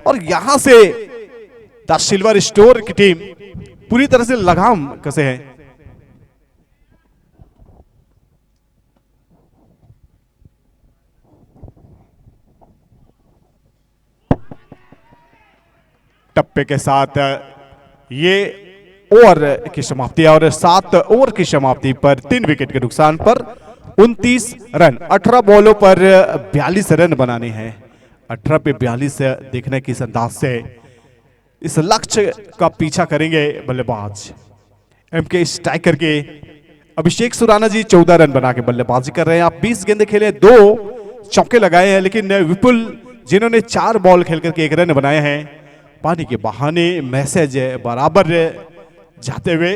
और यहां से द सिल्वर स्टोर की टीम पूरी तरह से लगाम कसे है। टप्पे के साथ ये ओवर की समाप्ति और 7 ओवर की समाप्ति पर 3 विकेट के नुकसान पर 29 रन 18 बॉलों पर 42 रन बनाने हैं। 18 पे 42 देखने की इस अंदाज से इस लक्ष्य का पीछा करेंगे बल्लेबाज एमके स्ट्राइकर के अभिषेक सुराना जी। 14 रन बना के बल्लेबाजी कर रहे हैं। आप 20 गेंदें खेले, 2 चौके लगाए हैं, लेकिन विपुल जिन्होंने 4 बॉल खेल करके 1 रन बनाए हैं, पानी के बहाने मैसेज बराबर जाते हुए।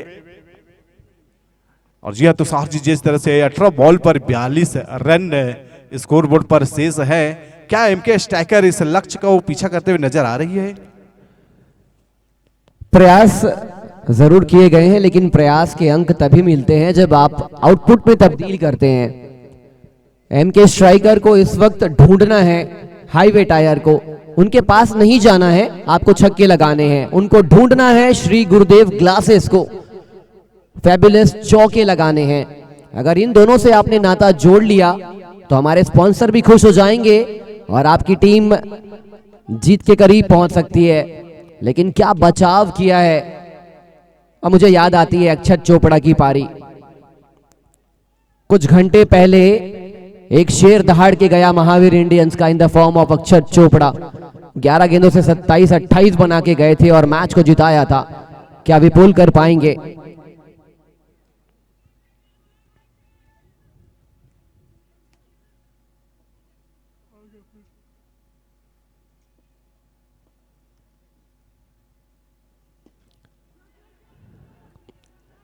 और जी हाँ तुषार जी, जिस तरह से 18 बॉल पर 42 रन स्कोरबोर्ड पर शेष है, क्या एमके स्ट्राइकर इस लक्ष्य का वो पीछा करते हुए नजर आ रही है? प्रयास जरूर किए गए हैं, लेकिन प्रयास के अंक तभी मिलते हैं जब आप आउटपुट में तब्दील करते हैं। एमके स्ट्राइकर को इस वक्त ढूंढना है हाईवे टायर को, उनके पास नहीं जाना है, आपको छक्के लगाने हैं। उनको ढूंढना है श्री गुरुदेव ग्लासेस को, फैबुलस चौके लगाने हैं। अगर इन दोनों से आपने नाता जोड़ लिया तो हमारे स्पॉन्सर भी खुश हो जाएंगे और आपकी टीम जीत के करीब पहुंच सकती है। लेकिन क्या बचाव किया है। अब मुझे याद आती है अक्षत चोपड़ा की पारी। कुछ घंटे पहले एक शेर दहाड़ के गया महावीर इंडियंस का इन द फॉर्म ऑफ अक्षत चोपड़ा। 11 गेंदों से 27-28 बना के गए थे और मैच को जिताया था। क्या विपुल कर पाएंगे?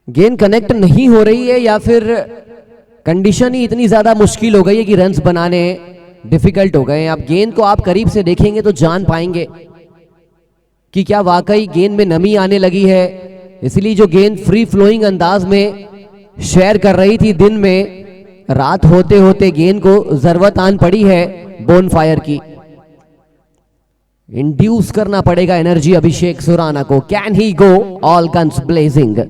गेंद कनेक्ट नहीं हो रही है या फिर कंडीशन ही इतनी ज्यादा मुश्किल हो गई है कि रन्स बनाने डिफिकल्ट हो गए हैं। अब गेंद को आप करीब से देखेंगे तो जान पाएंगे कि क्या वाकई गेंद में नमी आने लगी है। इसलिए जो गेंद फ्री फ्लोइंग अंदाज में शेयर कर रही थी दिन में, रात होते होते गेंद को जरूरत आन पड़ी है बोनफायर की। इंड्यूस करना पड़ेगा एनर्जी अभिषेक सुराना को। Can he go all guns blazing?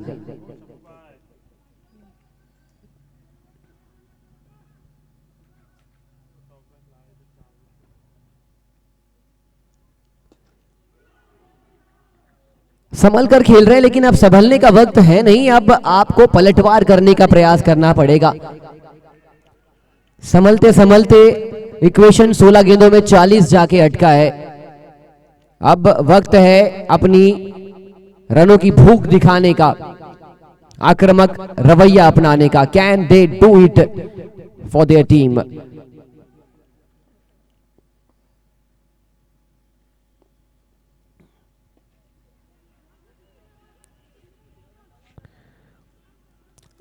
संभल कर खेल रहे हैं, लेकिन अब संभलने का वक्त है नहीं। अब आपको पलटवार करने का प्रयास करना पड़ेगा। संभलते संभलते इक्वेशन 16 गेंदों में 40 जाके अटका है। अब वक्त है अपनी रनों की भूख दिखाने का, आक्रामक रवैया अपनाने का। Can they do it for their team?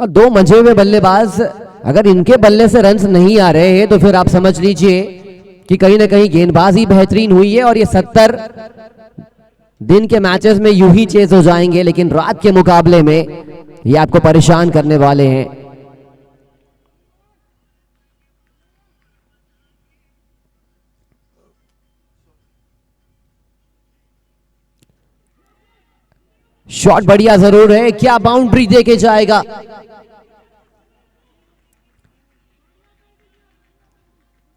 और दो मंझे हुए बल्लेबाज, अगर इनके बल्ले से रन्स नहीं आ रहे हैं तो फिर आप समझ लीजिए कि कहीं ना कहीं गेंदबाजी बेहतरीन हुई है और ये 70 दिन के मैचेस में यूं ही चेज हो जाएंगे, लेकिन रात के मुकाबले में ये आपको परेशान करने वाले हैं। शॉट बढ़िया जरूर है, क्या बाउंड्री देके जाएगा।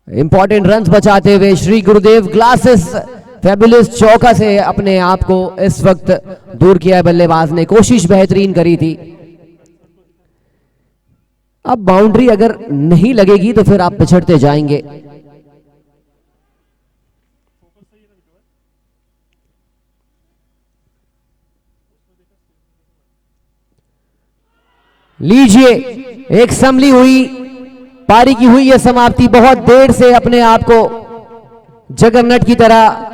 इंपॉर्टेंट रन्स बचाते हुए श्री गुरुदेव ग्लासेस फैबुलस चौका से अपने आप को इस वक्त दूर किया है बल्लेबाज ने, कोशिश बेहतरीन करी थी। अब बाउंड्री अगर नहीं लगेगी तो फिर आप पिछड़ते जाएंगे। लीजिए, एक संभली हुई पारी की हुई है समाप्ति। बहुत देर से अपने आप को जगन्नट की तरह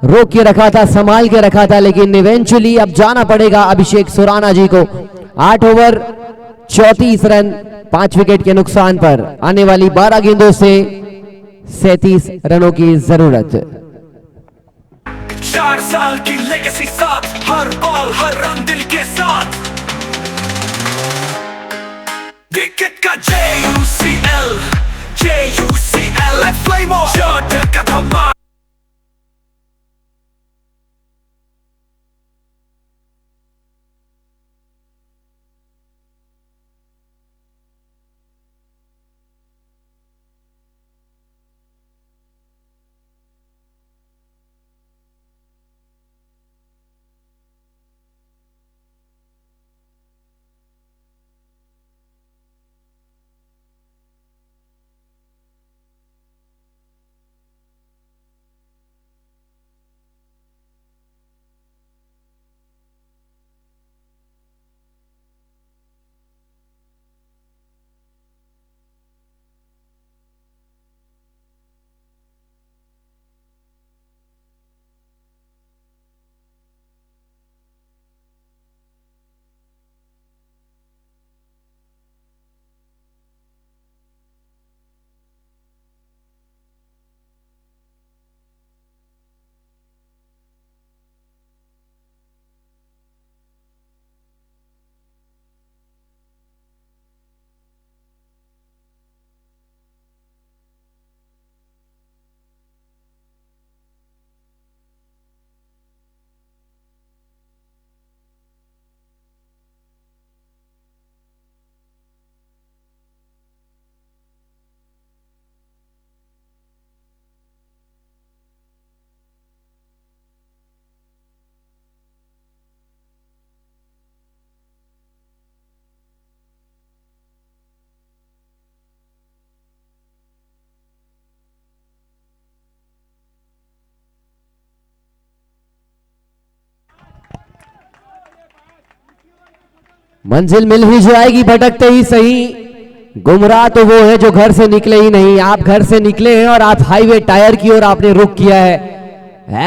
रोक के रखा था, संभाल के रखा था, लेकिन इवेंचुअली अब जाना पड़ेगा अभिषेक सुराना जी को। 8 ओवर 34 रन 5 विकेट के नुकसान पर आने वाली 12 गेंदों से 37 रनों की जरूरत। 4 साल की लेगेसी साथ, हर बॉल हर रन दिल के साथ। क्रिकेट का JUCL फ्लेम शॉट का धमाल। मंजिल मिल ही जाएगी भटकते ही सही। गुमराह तो वो है जो घर से निकले ही नहीं। आप घर से निकले हैं और आप हाईवे टायर की ओर आपने रुक किया है।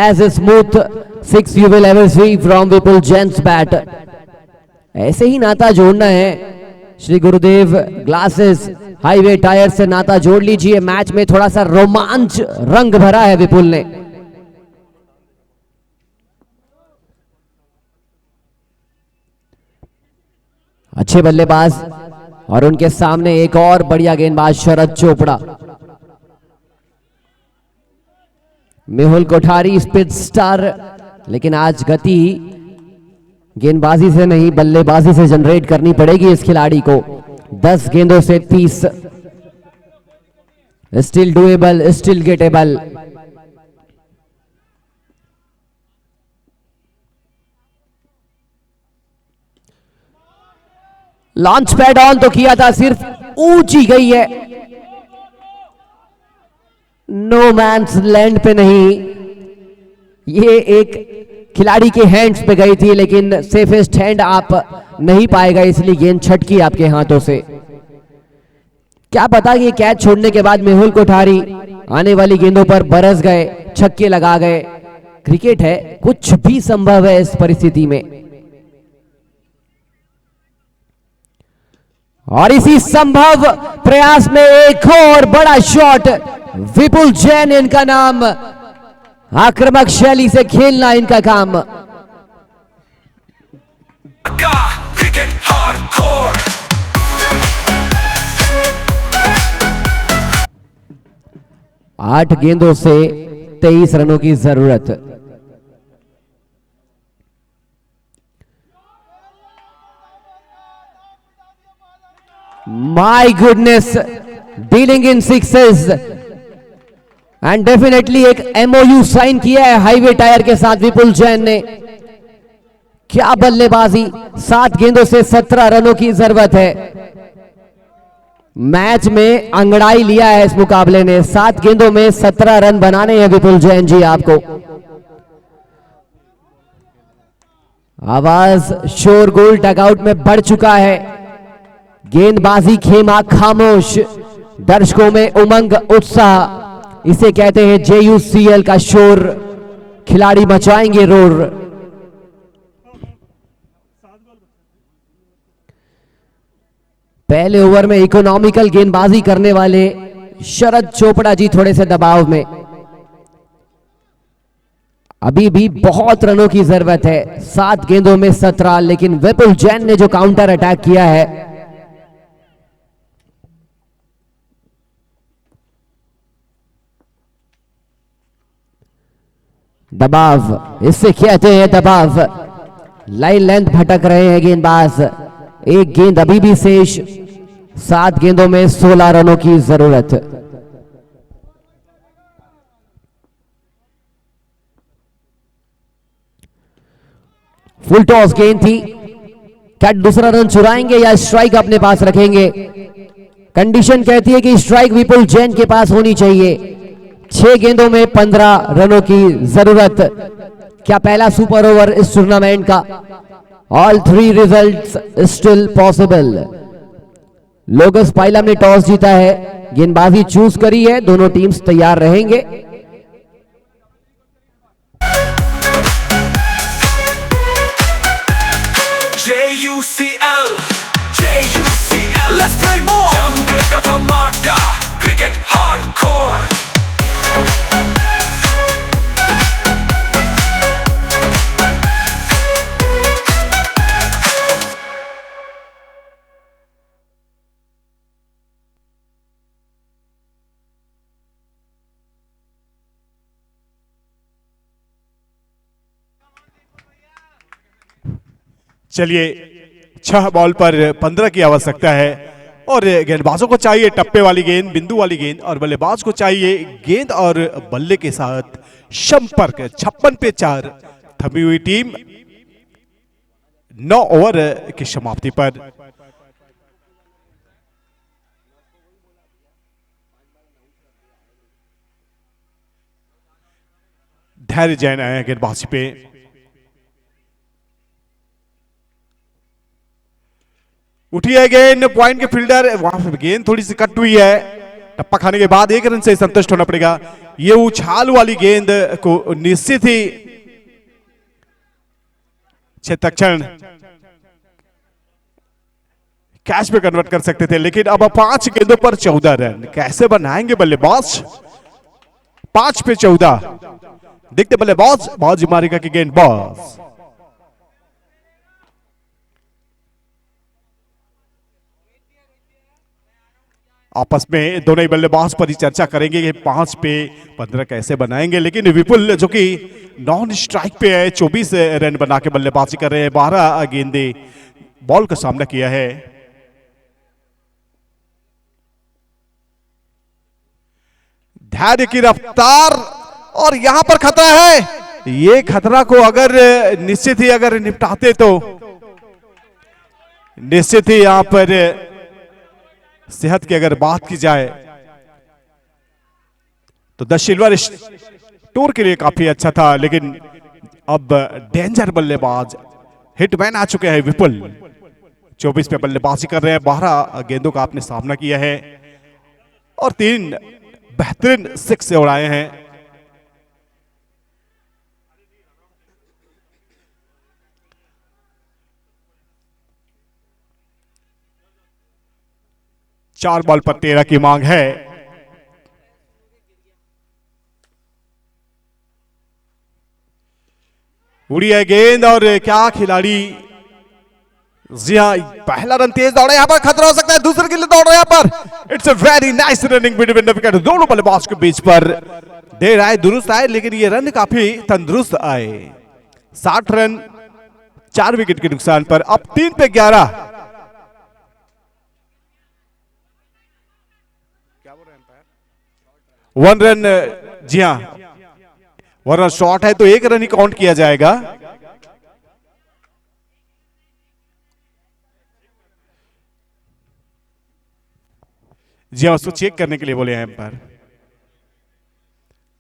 As a smooth 6 you will ever see from Vipul gents bat. ऐसे ही नाता जोड़ना है। Shri Gurudev glasses highway tyre से नाता जोड़ लीजिए। मैच में थोड़ा सा रोमांच रंग भरा है विपुल ने। अच्छे बल्लेबाज और उनके सामने एक और बढ़िया गेंदबाज शरद चोपड़ा। मेहुल कोठारी स्पीड स्टार, लेकिन आज गति गेंदबाजी से नहीं बल्लेबाजी से जनरेट करनी पड़ेगी इस खिलाड़ी को। 10 गेंदों से 30। Still doable, still gettable. Launch pad on तो किया था, सिर्फ ऊंची गई है, नो मैंस लैंड पे नहीं। ये एक खिलाड़ी के हैंड्स पे गई थी, लेकिन सेफेस्ट हैंड आप नहीं पाएगा, इसलिए गेंद छटकी आपके हाथों से। क्या पता ये कैच छोड़ने के बाद मेहुल कोठारी आने वाली गेंदों पर बरस गए, छक्के लगा गए। क्रिकेट है, कुछ भी संभव है इस परिस्थिति में। और इसी संभव प्रयास में एक और बड़ा शॉट, विपुल जैन इनका नाम, आक्रामक शैली से खेलना इनका काम। क्रिकेट हार्डकोर 8 गेंदों से 23 रनों की जरूरत। My goodness, dealing in sixes and definitely एक एमओयू साइन किया है हाईवे टायर के साथ विपुल जैन ने। क्या बल्लेबाजी, 7 गेंदों से 17 रनों की जरूरत है। मैच में अंगड़ाई लिया है इस मुकाबले ने, 7 गेंदों में 17 रन बनाने हैं विपुल जैन जी आपको। आवाज शोरगुल डगआउट में बढ़ चुका है, गेंदबाजी खेमा खामोश, दर्शकों में उमंग उत्साह, इसे कहते हैं JUCL का शोर, खिलाड़ी मचाएंगे रोर। पहले ओवर में इकोनॉमिकल गेंदबाजी करने वाले शरद चोपड़ा जी थोड़े से दबाव में, अभी भी बहुत रनों की जरूरत है, 7 गेंदों में 17, लेकिन विपुल जैन ने जो काउंटर अटैक किया है, दबाव, इससे कहते हैं दबाव। लाइन लेंथ भटक रहे हैं गेंदबाज, एक गेंद अभी भी शेष, 7 गेंदों में 16 रनों की जरूरत। फुल टॉस गेंद थी, क्या दूसरा रन चुराएंगे या स्ट्राइक अपने पास रखेंगे? कंडीशन कहती है कि स्ट्राइक विपुल जैन के पास होनी चाहिए। 6 गेंदों में 15 रनों की जरूरत। क्या पहला सुपर ओवर इस टूर्नामेंट का? All 3 results still possible. लोगस पाइलम ने टॉस जीता है, गेंदबाजी चूज करी है, दोनों टीम्स तैयार रहेंगे। JUCL, let's play more. जंग का धमाका, क्रिकेट हार्डकोर। चलिए, 6 बॉल पर 15 की आवश्यकता है और गेंदबाजों को चाहिए टप्पे वाली गेंद, बिंदु वाली गेंद, और बल्लेबाज को चाहिए गेंद और बल्ले के साथ संपर्क। 56 पे 4 थमी हुई टीम 9 ओवर की समाप्ति पर। धैर्य जैन आए गेंदबाजी पे। उठी है गेंद, पॉइंट के फील्डर, वहां पे गेंद थोड़ी सी कट हुई है, टप्पा खाने के बाद 1 रन से संतुष्ट होना पड़ेगा। ये उछाल वाली गेंद को निश्चित ही क्षेत्रक्षण कैच में कन्वर्ट कर सकते थे, लेकिन अब 5 गेंदों पर 14 रन कैसे बनाएंगे बल्लेबाज? 5 पे 14 देखते बल्लेबाज, बाजी मारेगा कि गेंदबाज? आपस में दोनों ही बल्लेबाज पर ही चर्चा करेंगे कि 5 पे 15 कैसे बनाएंगे, लेकिन विपुल जो कि नॉन स्ट्राइक पे है, 24 रन बना के बल्लेबाजी कर रहे हैं, 12 गेंदे बॉल का सामना किया है। धैर्य की रफ्तार, और यहां पर खतरा है। ये खतरा को अगर निश्चित ही अगर निपटाते तो निश्चित ही यहां पर सेहत की अगर बात की जाए तो द सिल्वर टूर के लिए काफी अच्छा था, लेकिन अब डेंजर बल्लेबाज हिटमैन आ चुके हैं विपुल। 24 पे बल्लेबाजी कर रहे हैं, 12 गेंदों का आपने सामना किया है और 3 बेहतरीन 6 उड़ाए हैं। 4 बॉल पर 13 की मांग है। उड़ी है गेंद और क्या खिलाड़ी, जी हाँ, पहला रन तेज दौड़ा, यहाँ पर खतरा हो सकता है, दूसरे के लिए दौड़ रहा है यहाँ पर। It's a very nice running between the wicket, दोनों बल्लेबाज के बीच पर। देर आए दुरुस्त आए, लेकिन ये रन काफी तंदुरुस्त आए। 60 रन 4 विकेट के नुकसान पर। अब 3 पे 11। क्या बोल रहे हैं अंपायर? 1 रन, जी हाँ, 1 रन शॉर्ट है तो 1 रन ही काउंट किया जाएगा। जी हाँ, उसको चेक करने के लिए बोले हैं एम्पायर।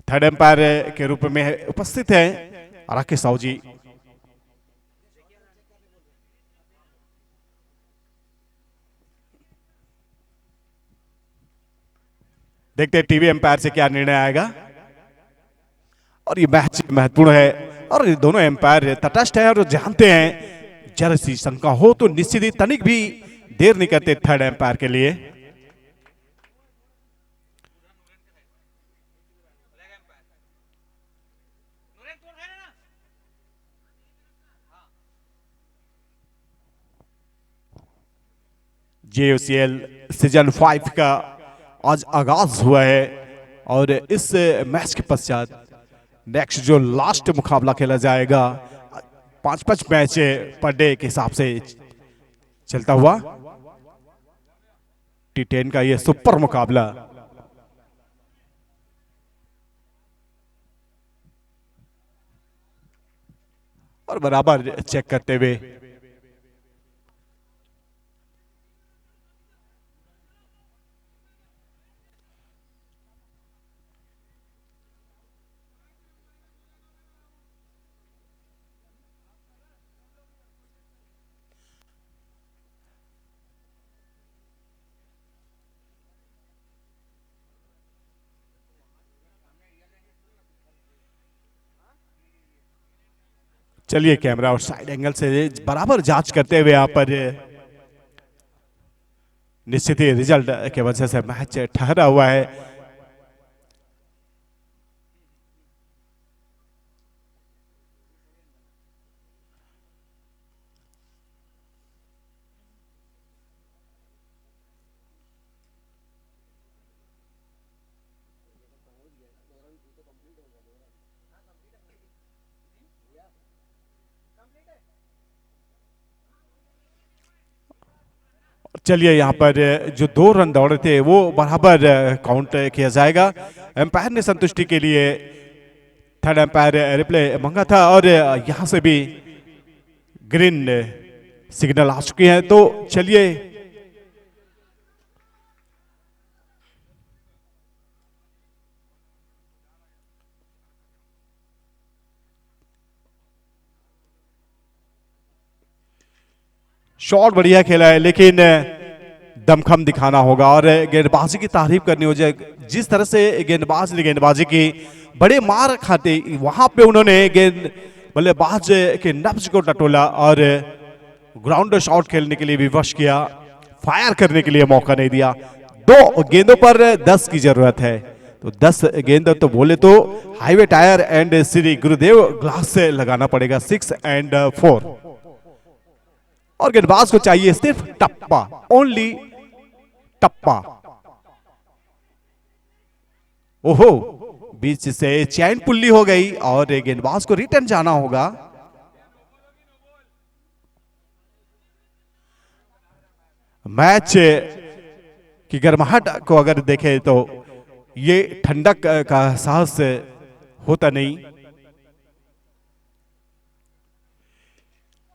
थर्ड एम्पायर के रूप में उपस्थित हैं राकेश साहू जी। देखते हैं टीवी एम्पायर से क्या निर्णय आएगा। और ये मैच महत्वपूर्ण है और ये दोनों एम्पायर तटस्थ हैं और जानते हैं जरा सी शंका हो तो निश्चित ही तनिक भी देर नहीं करते थर्ड एम्पायर के लिए। JUCL सीजन 5 का आज आगाज हुआ है और इस मैच के पश्चात नेक्स्ट जो लास्ट मुकाबला खेला जाएगा 5-5 मैच पर डे के हिसाब से चलता हुआ T10 का ये सुपर मुकाबला। और बराबर चेक करते हुए चलिए कैमरा और साइड एंगल से बराबर जांच करते हुए यहां पर निश्चित ही रिजल्ट के वजह से मैच ठहरा हुआ है। चलिए यहाँ पर जो 2 रन दौड़े थे वो बराबर काउंट किया जाएगा। एम्पायर ने संतुष्टि के लिए थर्ड एम्पायर रिप्ले मांगा था और यहाँ से भी ग्रीन सिग्नल आ चुके हैं। तो चलिए शॉट बढ़िया खेला है लेकिन दमखम दिखाना होगा और गेंदबाजी की तारीफ करनी हो जाए। जिस तरह से गेंदबाज ने गेंदबाजी की, बड़े मार खाते वहां पे उन्होंने गेंद बल्लेबाज के नब्ज को टटोला और ग्राउंड शॉट खेलने के लिए विवश किया, फायर करने के लिए मौका नहीं दिया। 2 गेंदों पर 10 की जरूरत है तो 10 गेंद तो बोले तो highway tyre and Shri Gurudev glass से लगाना पड़ेगा 6 एंड 4 और गेंदबाज को चाहिए सिर्फ टप्पा, ओनली टप्पा। ओहो, बीच से चैन पुल्ली हो गई और गेंदबाज को रिटर्न जाना होगा। मैच की गर्माहट को अगर देखें तो ये ठंडक का एहसास होता नहीं।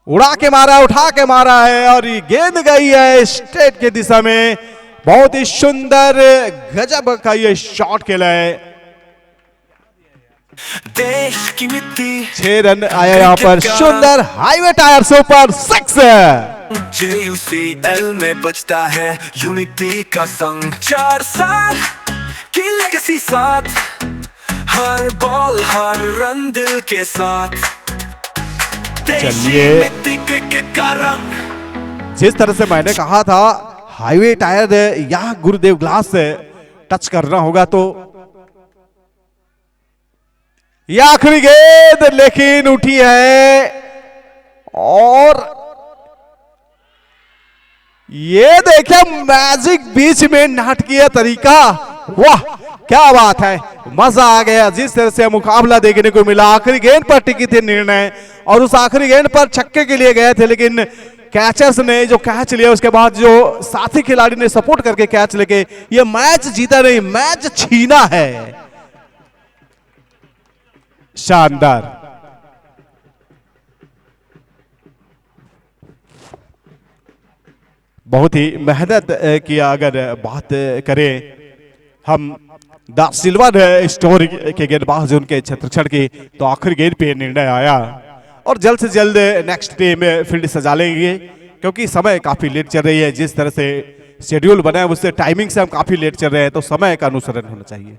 उड़ा के मारा, उठा के मारा है और ये गेंद गई है स्ट्रेट की दिशा में। बहुत ही सुंदर गजब का ये शॉट खेला है। देश की मिट्टी 6 रन आया यहाँ पर, सुंदर हाईवे टायर सुपर 6। JUCL में बजता है यूनिटी का संग। 4 साल की लेगेसी साथ, हर बॉल हर रन दिल के साथ। चलिए, जिस तरह से मैंने कहा था हाईवे टायर या गुरुदेव ग्लास टच करना होगा तो यह आखिरी गेंद लेकिन उठी है और ये देखिए मैजिक बीच में नाटकीय तरीका, वाह क्या बात है, मजा आ गया जिस तरह से मुकाबला देखने को मिला। आखिरी गेंद पर टिकी थी निर्णय और उस आखिरी गेंद पर छक्के के लिए गए थे, लेकिन कैचर्स ने जो कैच लिया उसके बाद जो साथी खिलाड़ी ने सपोर्ट करके कैच लेके ये मैच जीता नहीं, मैच छीना है। शानदार, बहुत ही मेहनत किया। अगर बात करें हम द सिल्वर स्टोर के गेंदबाज उनके छत्रछड़ की, तो आखिरी गेंद पे निर्णय आया और जल्द से जल्द नेक्स्ट डे में फील्ड सजा लेंगे, क्योंकि समय काफी लेट चल रही है। जिस तरह से शेड्यूल बना है उससे टाइमिंग से हम काफी लेट चल रहे हैं, तो समय का अनुसरण होना चाहिए।